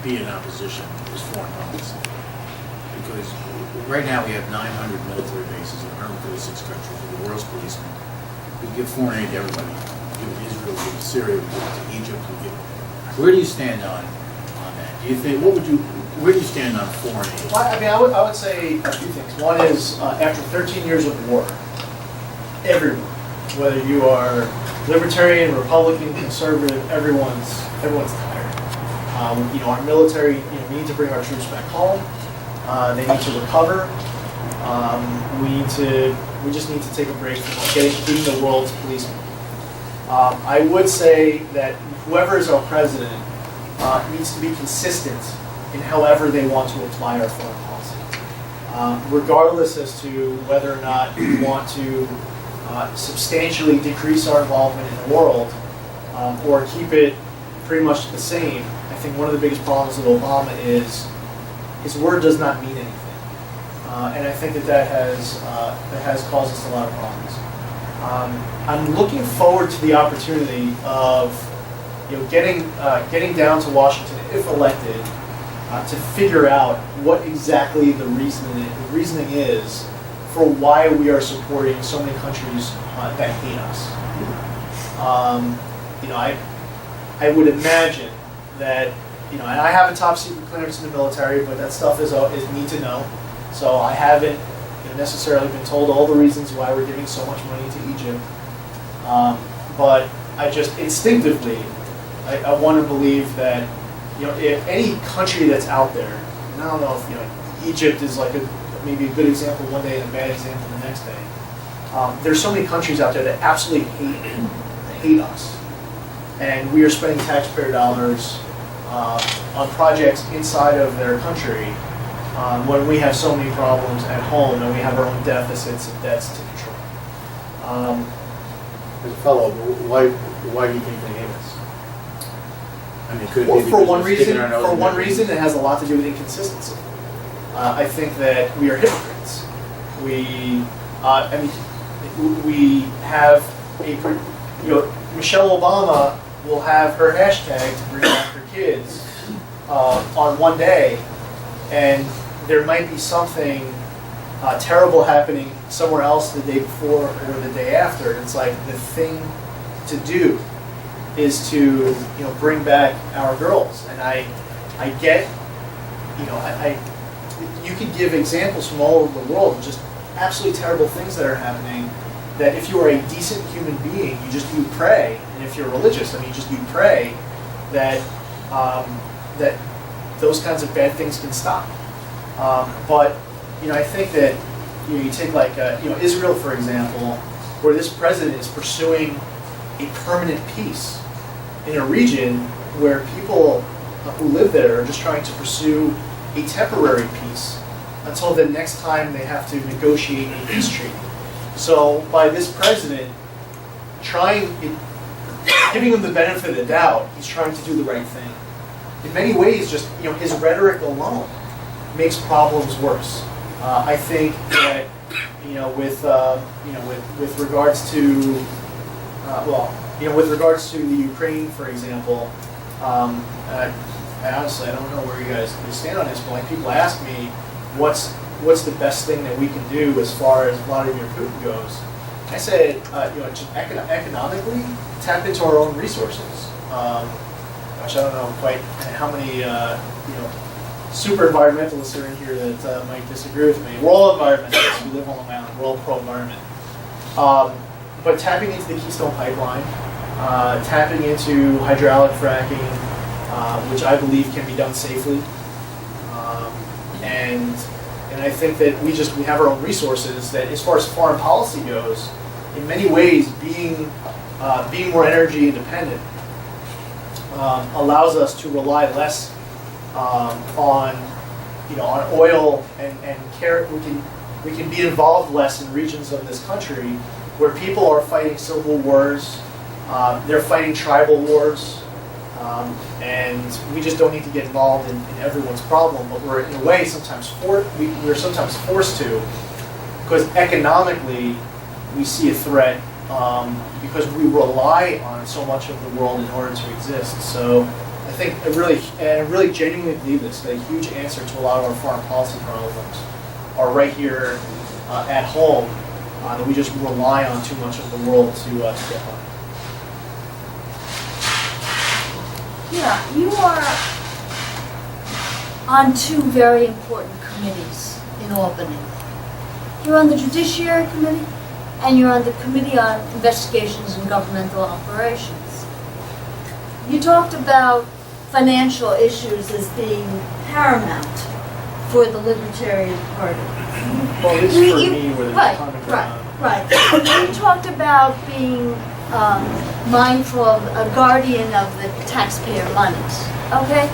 be in opposition was foreign policy. Because right now we have 900 military bases in 136 countries with the world's policemen. We give foreign aid to everybody. We give it to Israel, we give it to Syria, we give it to Egypt, Where do you stand on that? Do you think, where do you stand on foreign aid? Well, I would say a few things. One is, after 13 years of war, everyone, whether you are libertarian, Republican, conservative, everyone's tired. Our military, we need to bring our troops back home. They need to recover. We just need to take a break from being the world's policeman. I would say that whoever is our president needs to be consistent in however they want to apply our foreign policy, regardless as to whether or not we want to substantially decrease our involvement in the world or keep it pretty much the same. I think one of the biggest problems with Obama is his word does not mean anything, and I think that has caused us a lot of problems. I'm looking forward to the opportunity of getting down to Washington if elected to figure out what exactly the reasoning is for why we are supporting so many countries that hate us. I would imagine that, and I have a top secret clearance in the military, but that stuff is need to know. So I haven't necessarily been told all the reasons why we're giving so much money to Egypt. But I just instinctively, I want to believe that any country that's out there, and I don't know if, Egypt is like maybe a good example one day and a bad example the next day. There's so many countries out there that absolutely hate us. And we are spending taxpayer dollars on projects inside of their country when we have so many problems at home and we have our own deficits and debts to control. As a fellow, why do you think they hate us? I mean, could it Well, be for because one we're sticking reason, our nose in their it has a lot to do with inconsistency. I think that we are hypocrites. We have Michelle Obama will have her hashtag to bring back her kids on one day, and there might be something terrible happening somewhere else the day before or the day after. It's like the thing to do is to bring back our girls, and I get you could give examples from all over the world of just absolutely terrible things that are happening. That if you are a decent human being, you pray, and if you're religious, you pray that that those kinds of bad things can stop. But I think that you take like Israel for example, where this president is pursuing a permanent peace in a region where people who live there are just trying to pursue a temporary peace until the next time they have to negotiate a peace treaty. So by this president giving him the benefit of the doubt, he's trying to do the right thing. In many ways, just his rhetoric alone makes problems worse. I think that with regards to with regards to the Ukraine, for example, I honestly don't know where you guys stand on this, but like people ask me, what's the best thing that we can do as far as Vladimir Putin goes? I said, just economically, tap into our own resources. Gosh, I don't know quite how many super environmentalists are in here that might disagree with me. We're all environmentalists. We live on Long Island. We're all pro-environment. But tapping into the Keystone Pipeline, tapping into hydraulic fracking, which I believe can be done safely, and I think that we have our own resources that, as far as foreign policy goes, in many ways, being more energy independent allows us to rely less on oil and care. We can be involved less in regions of this country where people are fighting civil wars, they're fighting tribal wars, and we just don't need to get involved in everyone's problem. But we're in a way sometimes we're sometimes forced to, because economically we see a threat because we rely on so much of the world in order to exist. So I think I really genuinely believe this, that a huge answer to a lot of our foreign policy problems are right here at home, that we just rely on too much of the world to get by. Yeah, you are on two very important committees in Albany. You're on the Judiciary Committee, and you're on the Committee on Investigations and Governmental Operations. You talked about financial issues as being paramount for the Libertarian Party. Well, it is for me where there's a ton of Right. You talked about being mindful of a guardian of the taxpayer monies, okay?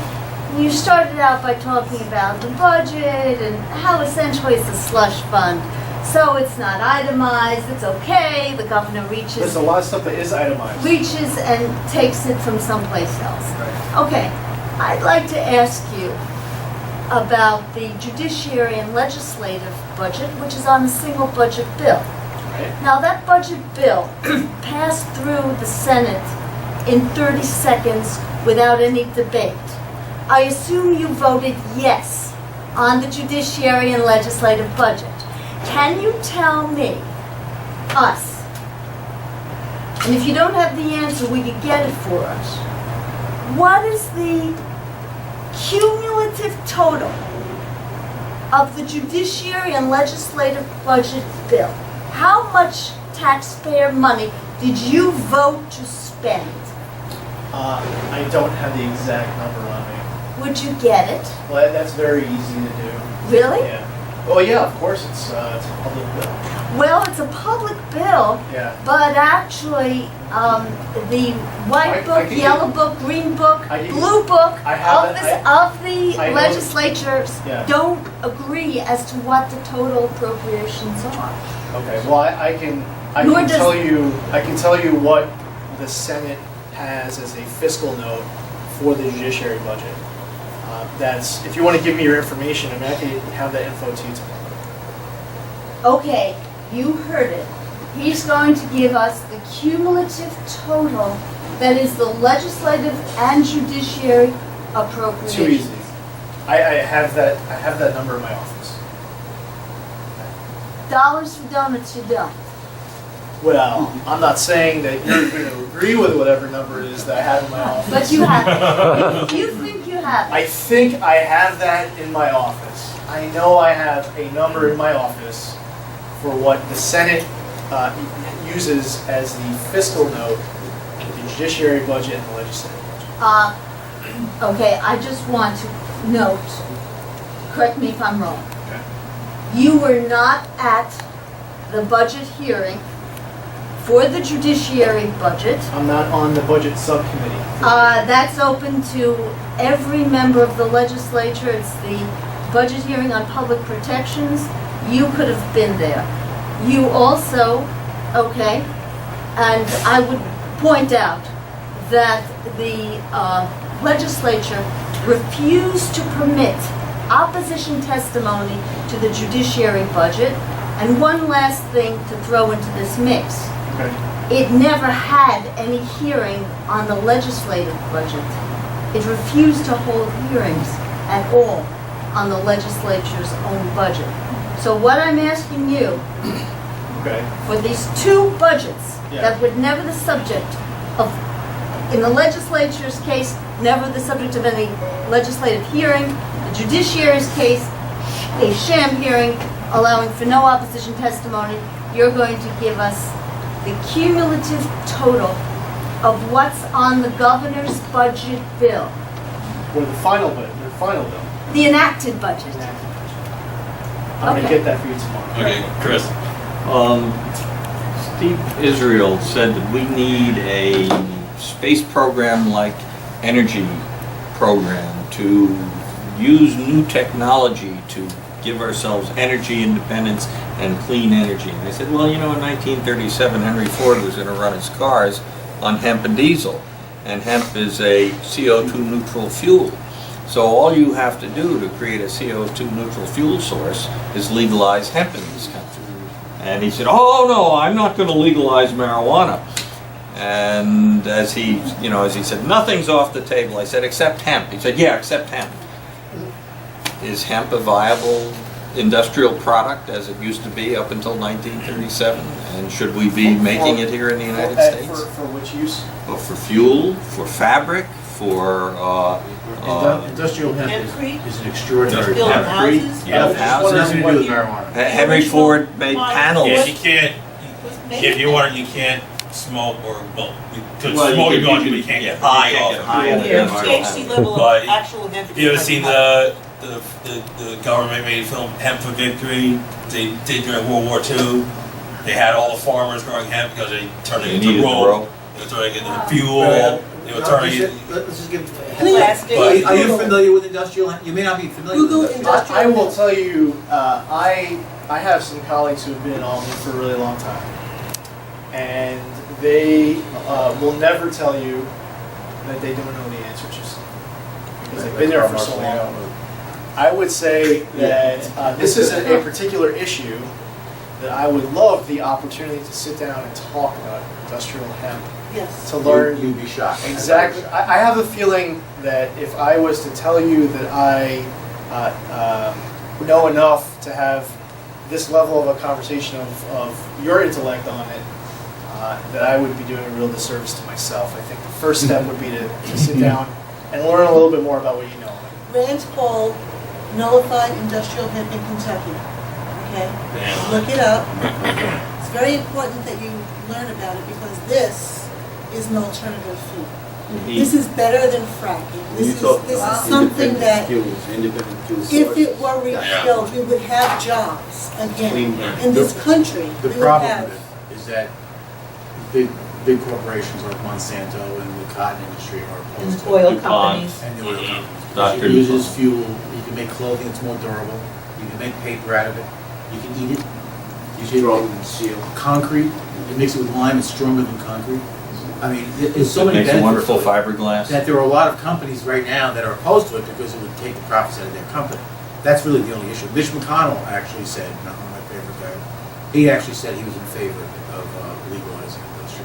You started out by talking about the budget and how essentially it's a slush fund. So it's not itemized, it's okay, the governor There's a lot of stuff that is itemized. reaches and takes it from someplace else. Right. Okay, I'd like to ask you about the judiciary and legislative budget, which is on a single budget bill. Right. Now, that budget bill passed through the Senate in 30 seconds without any debate. I assume you voted yes on the judiciary and legislative budget. Can you tell me, us, and if you don't have the answer, we could get it for us, what is the cumulative total of the judiciary and legislative budget bill? How much taxpayer money did you vote to spend? I don't have the exact number on me. would you get it? Well, that's very easy to do. Really? Yeah. Oh, yeah, of course, it's a public bill. Well, it's a public bill, Yeah. but actually, the white I book, can yellow book, green book, I can- blue book I have of it, the I know- legislatures Yeah. don't agree as to what the total appropriations are. Okay, well, I can Nor does- tell you what the Senate has as a fiscal note for the judiciary budget. That's, if you want to give me your information, I mean, I can have that info to you tomorrow. Okay, you heard it. He's going to give us the cumulative total that is the legislative and judiciary appropriations. Too easy. I have that number in my office. Dollars for donuts, you don't. Well, I'm not saying that you're going to agree with whatever number it is that I have in my office. But you have it. You think you have it. I think I have that in my office. I know I have a number in my office for what the Senate uses as the fiscal note for the judiciary budget and the legislative budget. Okay, I just want to note, correct me if I'm wrong. Okay. You were not at the budget hearing for the judiciary budget. I'm not on the budget subcommittee. That's open to every member of the legislature. It's the budget hearing on public protections. You could have been there. You also, okay, and I would point out that the legislature refused to permit opposition testimony to the judiciary budget. And one last thing to throw into this mix. Okay. It never had any hearing on the legislative budget. It refused to hold hearings at all on the legislature's own budget. So what I'm asking you, Okay. for these two budgets Yeah. that were never the subject of, in the legislature's case, never the subject of any legislative hearing, the judiciary's case, a sham hearing allowing for no opposition testimony, you're going to give us the cumulative total of what's on the governor's budget bill, Or the final bill. the enacted budget. I'm going to Okay. get that for you tomorrow. Okay, Chris. Steve Israel said that we need a space program-like energy program to use new technology to give ourselves energy independence and clean energy. And I said, well, you know, in 1937, Henry Ford was going to run his cars on hemp and diesel. And hemp is a CO2 neutral fuel. So all you have to do to create a CO2 neutral fuel source is legalize hemp in this country. And he said, oh no, I'm not going to legalize marijuana. And as he said, nothing's off the table. I said, except hemp. He said, yeah, except hemp. Is hemp a viable industrial product as it used to be up until 1937? And should we be making it here in the United States? For which use? Well, for fuel, for fabric, for Industrial hemp Hempcrete? is an extraordinary. Building Hempcrete, houses? yeah, Just houses. Nothing to do with marijuana. Henry Ford made panels. Yeah, you can't, if you want, you can't smoke or, well, to Well, you smoke, can- you can't get high off get of high it. on it. Yeah, Yeah. THC level But of actual hemp. Have you ever seen the government made a film Hemp for Victory? They did during World War II. They had all the farmers growing hemp because they turned it They into needed the rope. rope. They were turning it into fuel. They were turning it. Let's just give. Plastic. Are you familiar with industrial hemp? You may not be familiar Google with industrial. I will tell you, I have some colleagues who have been in Albany for a really long time. And they will never tell you that they don't know the answer to something. Because they've been there for so long. I would say that this is a particular issue that I would love the opportunity to sit down and talk about industrial hemp, Yes. to learn. You'd be shocked. Exactly. I have a feeling that if I was to tell you that I know enough to have this level of a conversation of your intellect on it, that I would be doing a real disservice to myself. I think the first step would be to sit down and learn a little bit more about what you know. Rand Paul nullified industrial hemp in Kentucky. Okay? Look it up. It's very important that you learn about it because this is an alternative food. This is better than fracking. This is something that, if it were repealed, we would have jobs again in this country. The We would problem have. with it is that big corporations like Monsanto and the cotton industry are opposed to it. Oil DuPont. companies. And the oil companies. Dr. Because it uses DuPont. fuel, you can make clothing that's more durable, you can make paper out of it, you can eat it. Stronger than steel. Concrete, you mix it with lime, it's stronger than concrete. I mean, there's so many Makes a benefits wonderful to it, fiberglass. that there are a lot of companies right now that are opposed to it because it would take the profits out of their company. That's really the only issue. Mitch McConnell actually said, not one of my favorite guys, he actually said he was in favor of legalizing it. So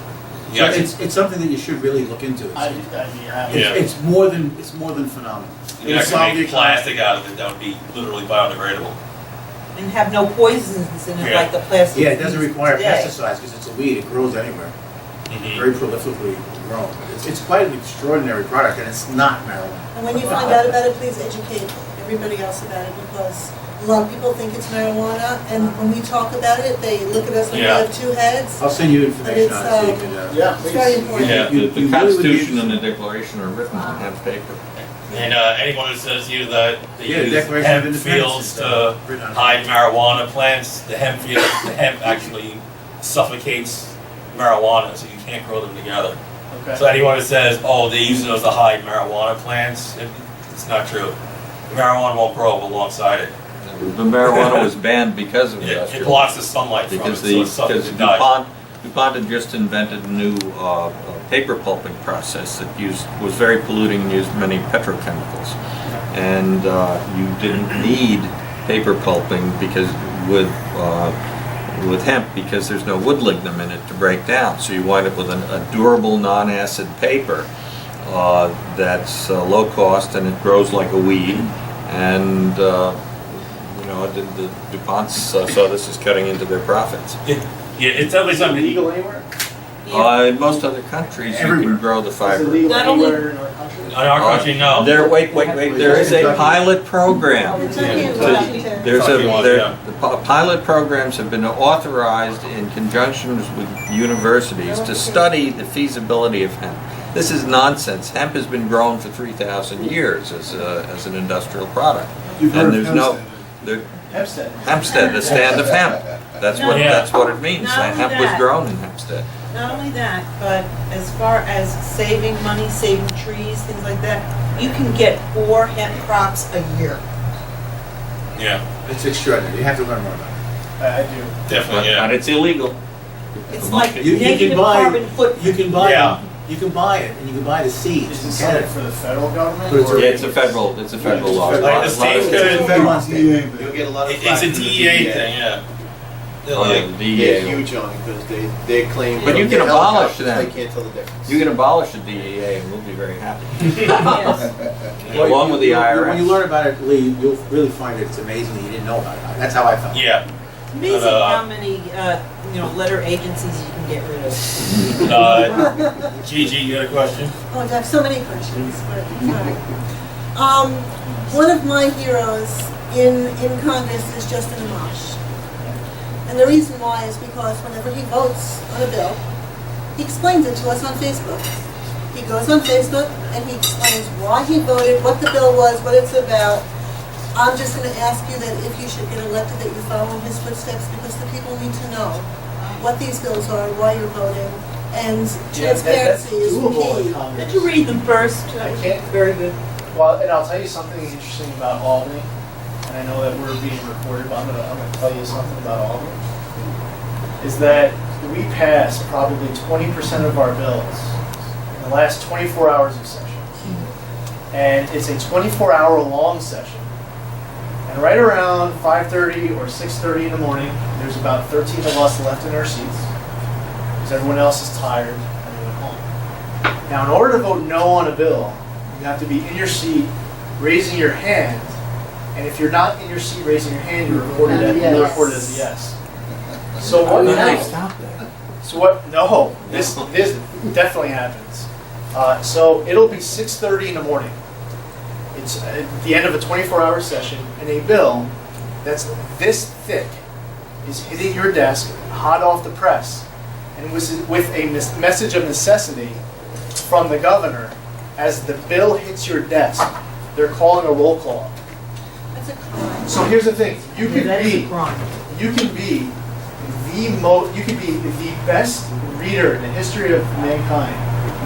Yeah, it's something that you should really look into. I'd be happy. Yeah. It's more than phenomenal. you It'll solve actually the make plastic out of it, that would be literally biodegradable. And have no poisons in it Yeah. like the plastic. Yeah, it doesn't require today. pesticides because it's a weed, it grows anywhere, Mhm. very prolifically grown. It's quite an extraordinary product and it's not marijuana. And when you find out about it, please educate everybody else about it, because a lot of people think it's marijuana, and when we talk about it, they look at us like we Yeah. have two heads. I'll send you information on it so you it's, can, Yeah, It's very please. important. Yeah, You- the you really would be Constitution and the Declaration are written on hemp paper. And anyone who says here that they Yeah, the use Declaration of hemp Independence fields is, to written on it. hide marijuana plants, the hemp actually suffocates marijuana, so you can't grow them together. So Okay. anyone who says, oh, they use those to hide marijuana plants, it's not true. Marijuana won't grow alongside it. The marijuana was banned because of It industrial. blocks the sunlight from it, Because so it suffers because and dies. DuPont had just invented a new paper pulping process that was very polluting and used many petrochemicals. And you didn't need paper pulping because with hemp, because there's no wood lignin in it to break down. So you wind up with a durable non-acid paper that's low cost and it grows like a weed. And the DuPonts saw this as cutting into their profits. Yeah, it's definitely something. Legal anywhere? In most other countries, you Everywhere. can grow the Is it fiber. legal Not only- anywhere in our country? In our country, no. Wait, there is a pilot program. It's okay in To- Washington. There's Kentucky was, yeah. the pilot programs have been authorized in conjunction with universities to study the feasibility of hemp. This is nonsense. Hemp has been grown for 3,000 years as an industrial product. You've heard And of there's no, Hempstead. Hempstead. Hempstead, the stand of hemp. That's Yeah. that's what it means. Not only Hemp was that. grown in Hempstead. Not only that, but as far as saving money, saving trees, things like that, you can get 4 hemp crops a year. Yeah, It's extraordinary, you have to learn more about it. I do. definitely, And yeah. it's illegal. It's like You can negative buy- carbon footprint. You can buy Yeah. it, you can buy it, and you can buy the seeds. Is in this Canada. something for the federal government? But it's or- Yeah, it's a federal law. Like the states It's a could, federal law. You'll get a lot of it's a flack from the DEA thing, yeah. They're Oh, yeah, like, the They're DEA. huge on it because they claim. But you can abolish them. They can't tell the difference. You can abolish the DEA and we'll be very happy. Yes. Along with the When you IRS. learn about it, Lee, you'll really find it's amazing that you didn't know about it. That's how I felt. yeah. Amazing But, how many, letter agencies you can get rid of. Gigi, you got a question? Oh, I have so many questions, but, all right. One of my heroes in Congress is Justin Amash. And the reason why is because whenever he votes on a bill, he explains it to us on Facebook. He goes on Facebook and he explains why he voted, what the bill was, what it's about. I'm just going to ask you that if you should get elected, that you follow in his footsteps, because the people need to know what these bills are, why you're voting, and transparency is doable in key. Congress. Did you read them first? I can't. Very good. Well, and I'll tell you something interesting about Albany, and I know that we're being recorded, but I'm gonna tell you something about Albany, is that we pass probably 20% of our bills in the last 24 hours of session. And it's a 24-hour long session. And right around 5:30 or 6:30 in the morning, there's about 13 of us left in our seats, because everyone else is tired and they went home. Now, in order to vote no on a bill, you have to be in your seat, raising your hand, and if you're not in your seat raising your hand, you're recorded as a yes. So what now? So what? No, this definitely happens. So it'll be 6:30 in the morning. It's at the end of a 24-hour session, and a bill that's this thick is hitting your desk, hot off the press, and with a message of necessity from the governor, as the bill hits your desk, they're calling a roll call. That's a crime. So here's the thing, you can That is a be crime. you could be the best reader in the history of mankind,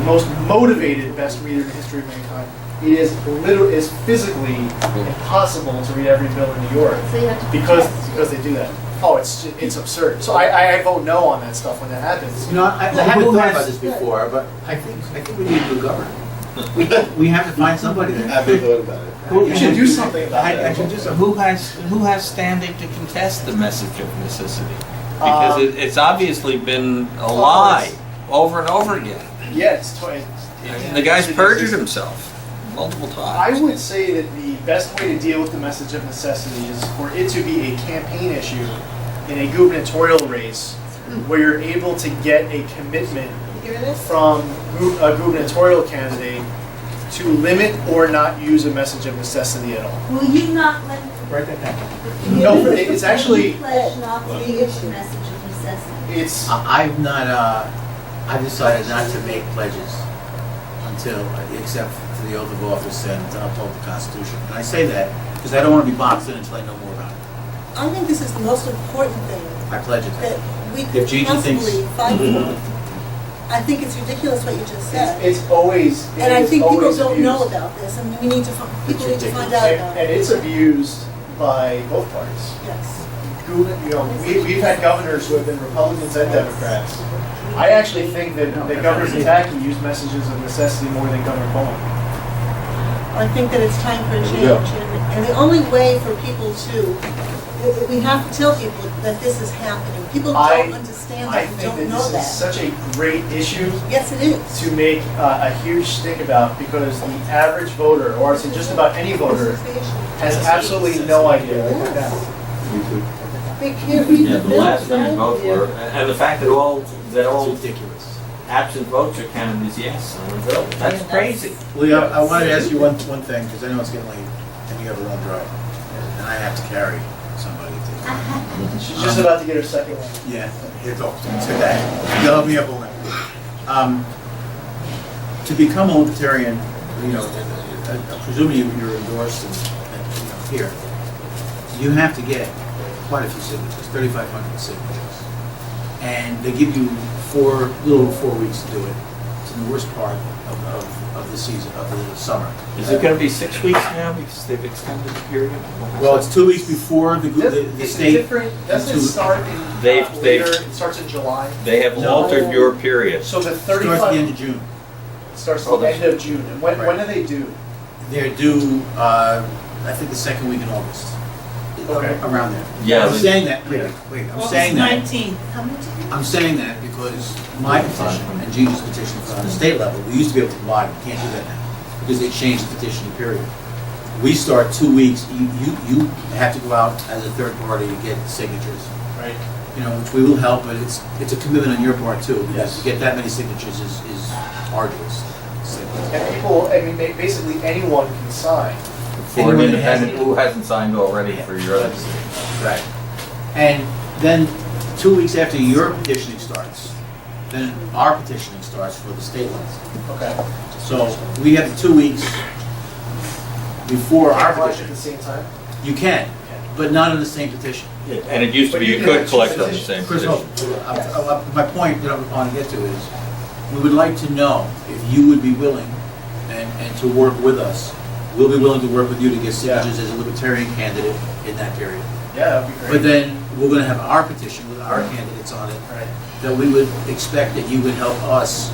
the most motivated best reader in the history of mankind. It is physically impossible to read every bill in New York So you have to because they do that. Oh, it's absurd. So I vote no on that stuff when that happens. You know, I haven't thought about this before, but I think we need a new governor. We have to find somebody I there. haven't thought about it. You should do something about I that. should do something. Who has standing to contest the message of necessity? Because it's obviously been a lie over and over again. Yes, And the guy's perjured himself multiple I times. would say that the best way to deal with the message of necessity is for it to be a campaign issue in a gubernatorial race where you're able to get a commitment You hear this? from a gubernatorial candidate to limit or not use a message of necessity at all. Will you not let Write that down. No, it's actually, pledge not to use the message of necessity? it's, I've not, I've decided not to make pledges until, except for the oath of office and uphold the Constitution. And I say that because I don't want to be boxed in until I know more about it. I think this is the most important thing I pledge it. that we If could Gigi thinks- possibly fight for. I think it's ridiculous what you just said. it's always, it And I is think people always don't know abused. about this, and we need to, people need to find out about And it. it's abused by both parties. Yes. We've had governors who have been Republicans and Democrats. I actually think that Governor Pataki used messages of necessity more than Governor Cuomo. I think that it's time for a change, Yeah. and the only way for people to, we have to tell people that this is happening. People don't understand I that and think don't that know this is that. such a great issue Yes, it is. to make a huge stink about, because the average voter, or I'd say just about any voter, has absolutely no idea. They can't read Yeah, the the last bills, minute vote right? were, and the fact that all It's ridiculous. absent votes are counted as yes on the bill, that's crazy. Leah, I wanted to ask you one thing, because I know it's getting late, and you have a long drive, and I have to carry somebody to. She's just about to get her second one. Yeah, it's all, it's that. You'll help me up on that. To become a libertarian, you know, presuming you're endorsed and here, you have to get quite a few signatures, 3,500 signatures. And they give you little over 4 weeks to do it. It's in the worst part of the season, of the summer. Is it gonna be 6 weeks now because they've extended the period? Well, it's 2 weeks before the It's state. different, doesn't it start in, They've- later, it starts in July? They have altered your period. So the Starts at the 35, end of June. starts Oh, at the end of June, and when do they do? They're due, I think the second week in August. Okay. Around there. Yeah, I'm but- saying that, wait, I'm saying that, 19th. I'm saying that because my petition and Gigi's petition on the state level, we used to be able to combine, we can't do that now, because they changed the petitioning period. We start 2 weeks, you have to go out as a third party to get signatures, Right. you know, which we will help, but it's a commitment on your part too, because Yes. to get that many signatures is arduous. And people, I mean, basically anyone can sign. For an Anyone that has- independent who hasn't signed already for your other. Right. And then 2 weeks after your petitioning starts, then our petitioning starts for the state level. Okay. So we have 2 weeks before our Pledge at petition. the same time? You can, but not on the same petition. And it used to be you could collect on the same Chris, petition. my point that I want to get to is, we would like to know if you would be willing and to work with us. We'll be willing to work with you to get signatures as a libertarian candidate in that period. Yeah, that'd be great. But then, we're gonna have our petition with our candidates on it, Right. that we would expect that you would help us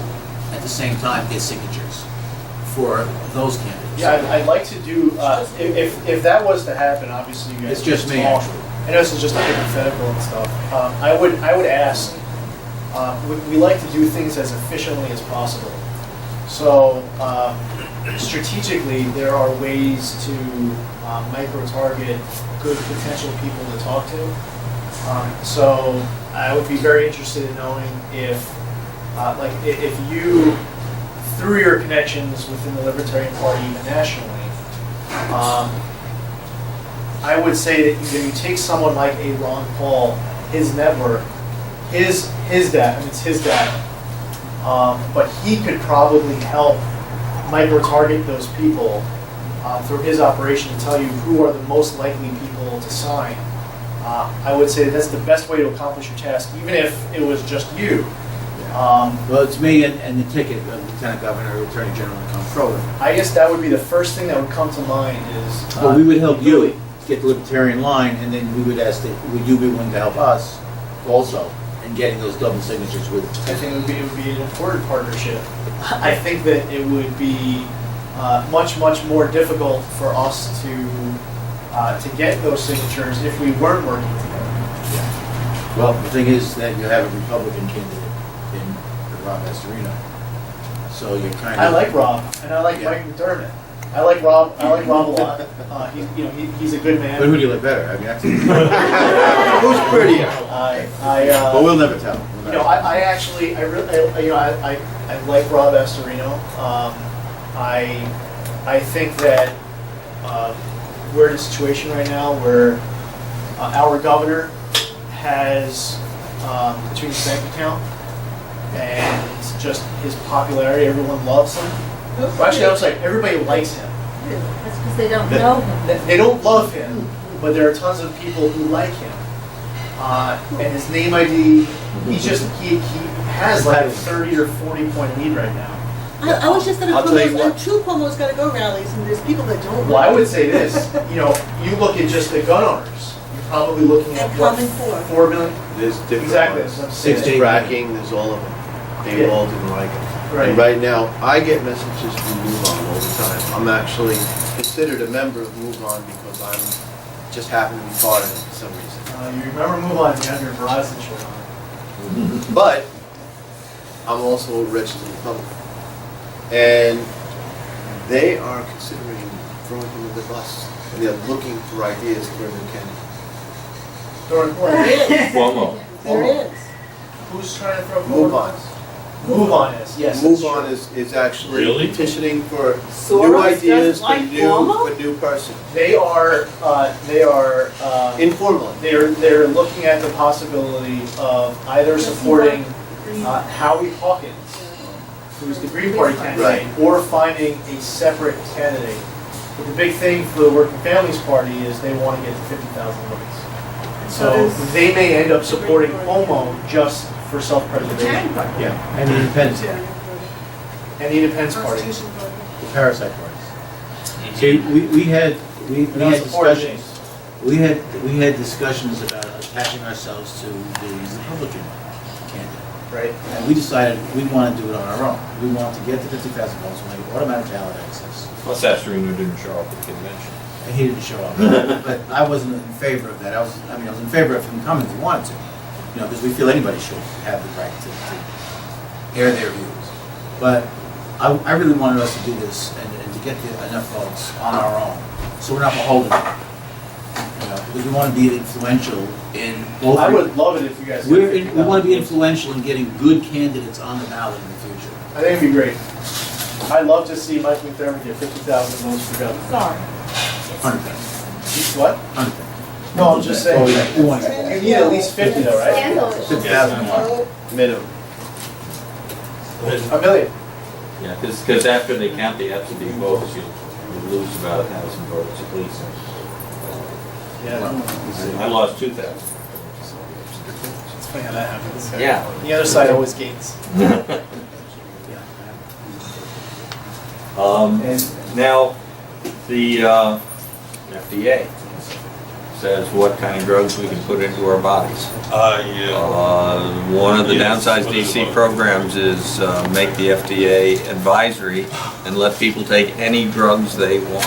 at the same time get signatures for those candidates. Yeah, I'd like to do, if that was to happen, obviously you guys. It's just me, talk. actually. I know this is just a hypothetical and stuff. I would ask, we like to do things as efficiently as possible. So, strategically, there are ways to micro-target good potential people to talk to. So I would be very interested in knowing if you, through your connections within the Libertarian Party even nationally, I would say that you take someone like a Ron Paul, his network, his data, it's his data, But he could probably help micro-target those people through his operation and tell you who are the most likely people to sign. I would say that's the best way to accomplish your task, even if it was just you. Well, it's me and the ticket of Lieutenant Governor, Attorney General, and Comptroller. I guess that would be the first thing that would come to mind is. But we would help you get the Libertarian line, and then we would ask that, would you be willing to help us also in getting those double signatures with I think it would be an important partnership. I think that it would be much more difficult for us to get those signatures if we weren't working together. Well, the thing is that you have a Republican candidate in Rob Astorino. So you're kind of... I like Rob, and I like Yeah. Mike McDermott. I like Rob a lot. He's a good man. But who do you like better? I mean, that's... Who's prettier? But we'll never tell. I like Rob Astorino. I think that we're in a situation right now where our governor has between his bank account and just his popularity, everyone loves him. Well, actually, I was like, everybody likes him. That's because they don't know him. They don't love him, but there are tons of people who like him. And his name ID, he has like a 30 or 40 point lead right now. I was just at a I'll tell you Cuomo's, what. two Cuomo's gotta go rallies, and there's people that don't. Well, I would say this, you look at just the gun owners, you're probably looking at And what, Common Core. 4 million? There's different Exactly, ones. that's what I'm saying. There's tracking, there's all of them. They Yeah. all didn't like it. Right. And right now, I get messages from MoveOn all the time. I'm actually considered a member of MoveOn because I'm just happen to be part of it for some reason. You remember Move On, you have your Verizon shirt on. But I'm also a registered Republican. And they are considering throwing him in the bus. And they're looking for ideas for a new candidate. There is. Cuomo. There is. Who's trying to throw Move On. Move On is, yes. Move that's On true. is actually Really? petitioning for new Soros ideas, doesn't like for Cuomo? new person. They are Informally. they're looking at the possibility of either supporting Howie Hawkins, who's the Green Party candidate, or finding a separate candidate. But the big thing for the Working Families Party is they want to get to 50,000 votes. And so they may end up supporting Cuomo just for self-preservation. Yeah, and the Independence, And the Independence Party. the parasite parties. See, we had don't support discussions. We had discussions about attaching ourselves to the Republican candidate. Right. And we decided we want to do it on our own. We want to get to 50,000 votes, we make automatic ballot access. Plus Astorino didn't show up at the convention. And he didn't show up. But I wasn't in favor of that. I was in favor of him coming if he wanted to. Because we feel anybody should have the right to air their views. But I really wanted us to do this and to get enough votes on our own, so we're not beholden to it. Because we want to be influential in both. I would love it if you guys. We want to be influential in getting good candidates on the ballot in the future. I think it'd be great. I'd love to see Mike McDermott get 50,000 votes for governor. Sorry. 100,000. What? 100,000. No, I'm just saying. We want You need at least 50 though, right? 50,000. Minimum. A million. Yeah, because after they count the absentee votes, you lose about 1,000 votes at least. Yeah. I lost 2,000. It's funny how that happens. Yeah. The other side always gains. Now, the FDA says what kind of drugs we can put into our bodies. One of the downsized DC programs is make the FDA advisory and let people take any drugs they want.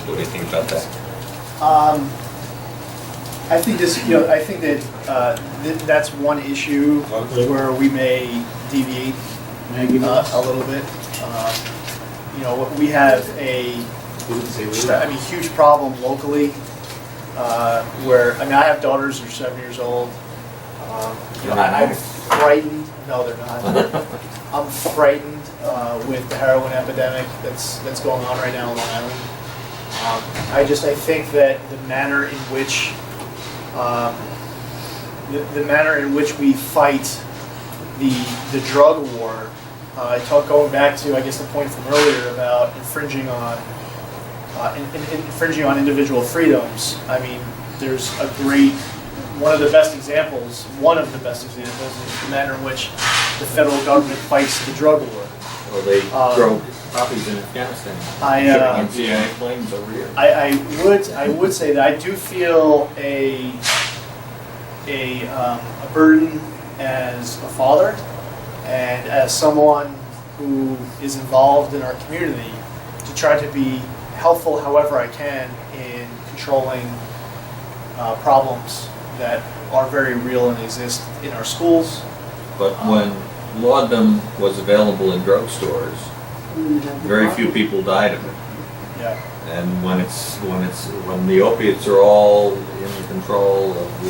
What do you think about that? I think that that's one issue where we may deviate a little bit. We have a huge problem locally where I have daughters who are 7 years old. I'm frightened. No, they're not. I'm frightened with the heroin epidemic that's going on right now on Long Island. I think that the manner in which we fight the drug war, going back to, I guess, the point from earlier about infringing on individual freedoms. I mean, there's one of the best examples is the manner in which the federal government fights the drug war. Well, they drove poppies in Afghanistan. Shipping in CIA planes over here. I would say that I do feel a burden as a father and as someone who is involved in our community to try to be helpful however I can in controlling problems that are very real and exist in our schools. But when laudanum was available in drugstores, very few people died of it. Yeah. And when the opiates are all in the control of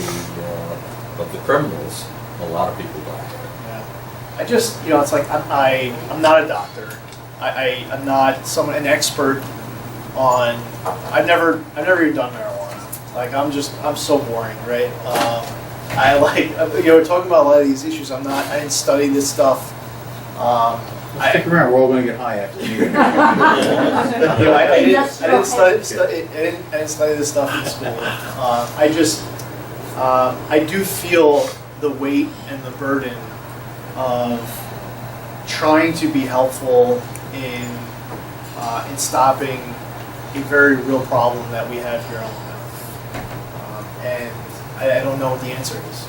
the criminals, a lot of people die. Yeah. I just, it's like I'm not a doctor. I'm not an expert on. I've never even done marijuana. Like I'm so boring, right? Talking about a lot of these issues. I didn't study this stuff. Stick around, we're all gonna get high after the meeting. I didn't study this stuff in school. I do feel the weight and the burden of trying to be helpful in stopping a very real problem that we have here on the mountain. And I don't know what the answer is.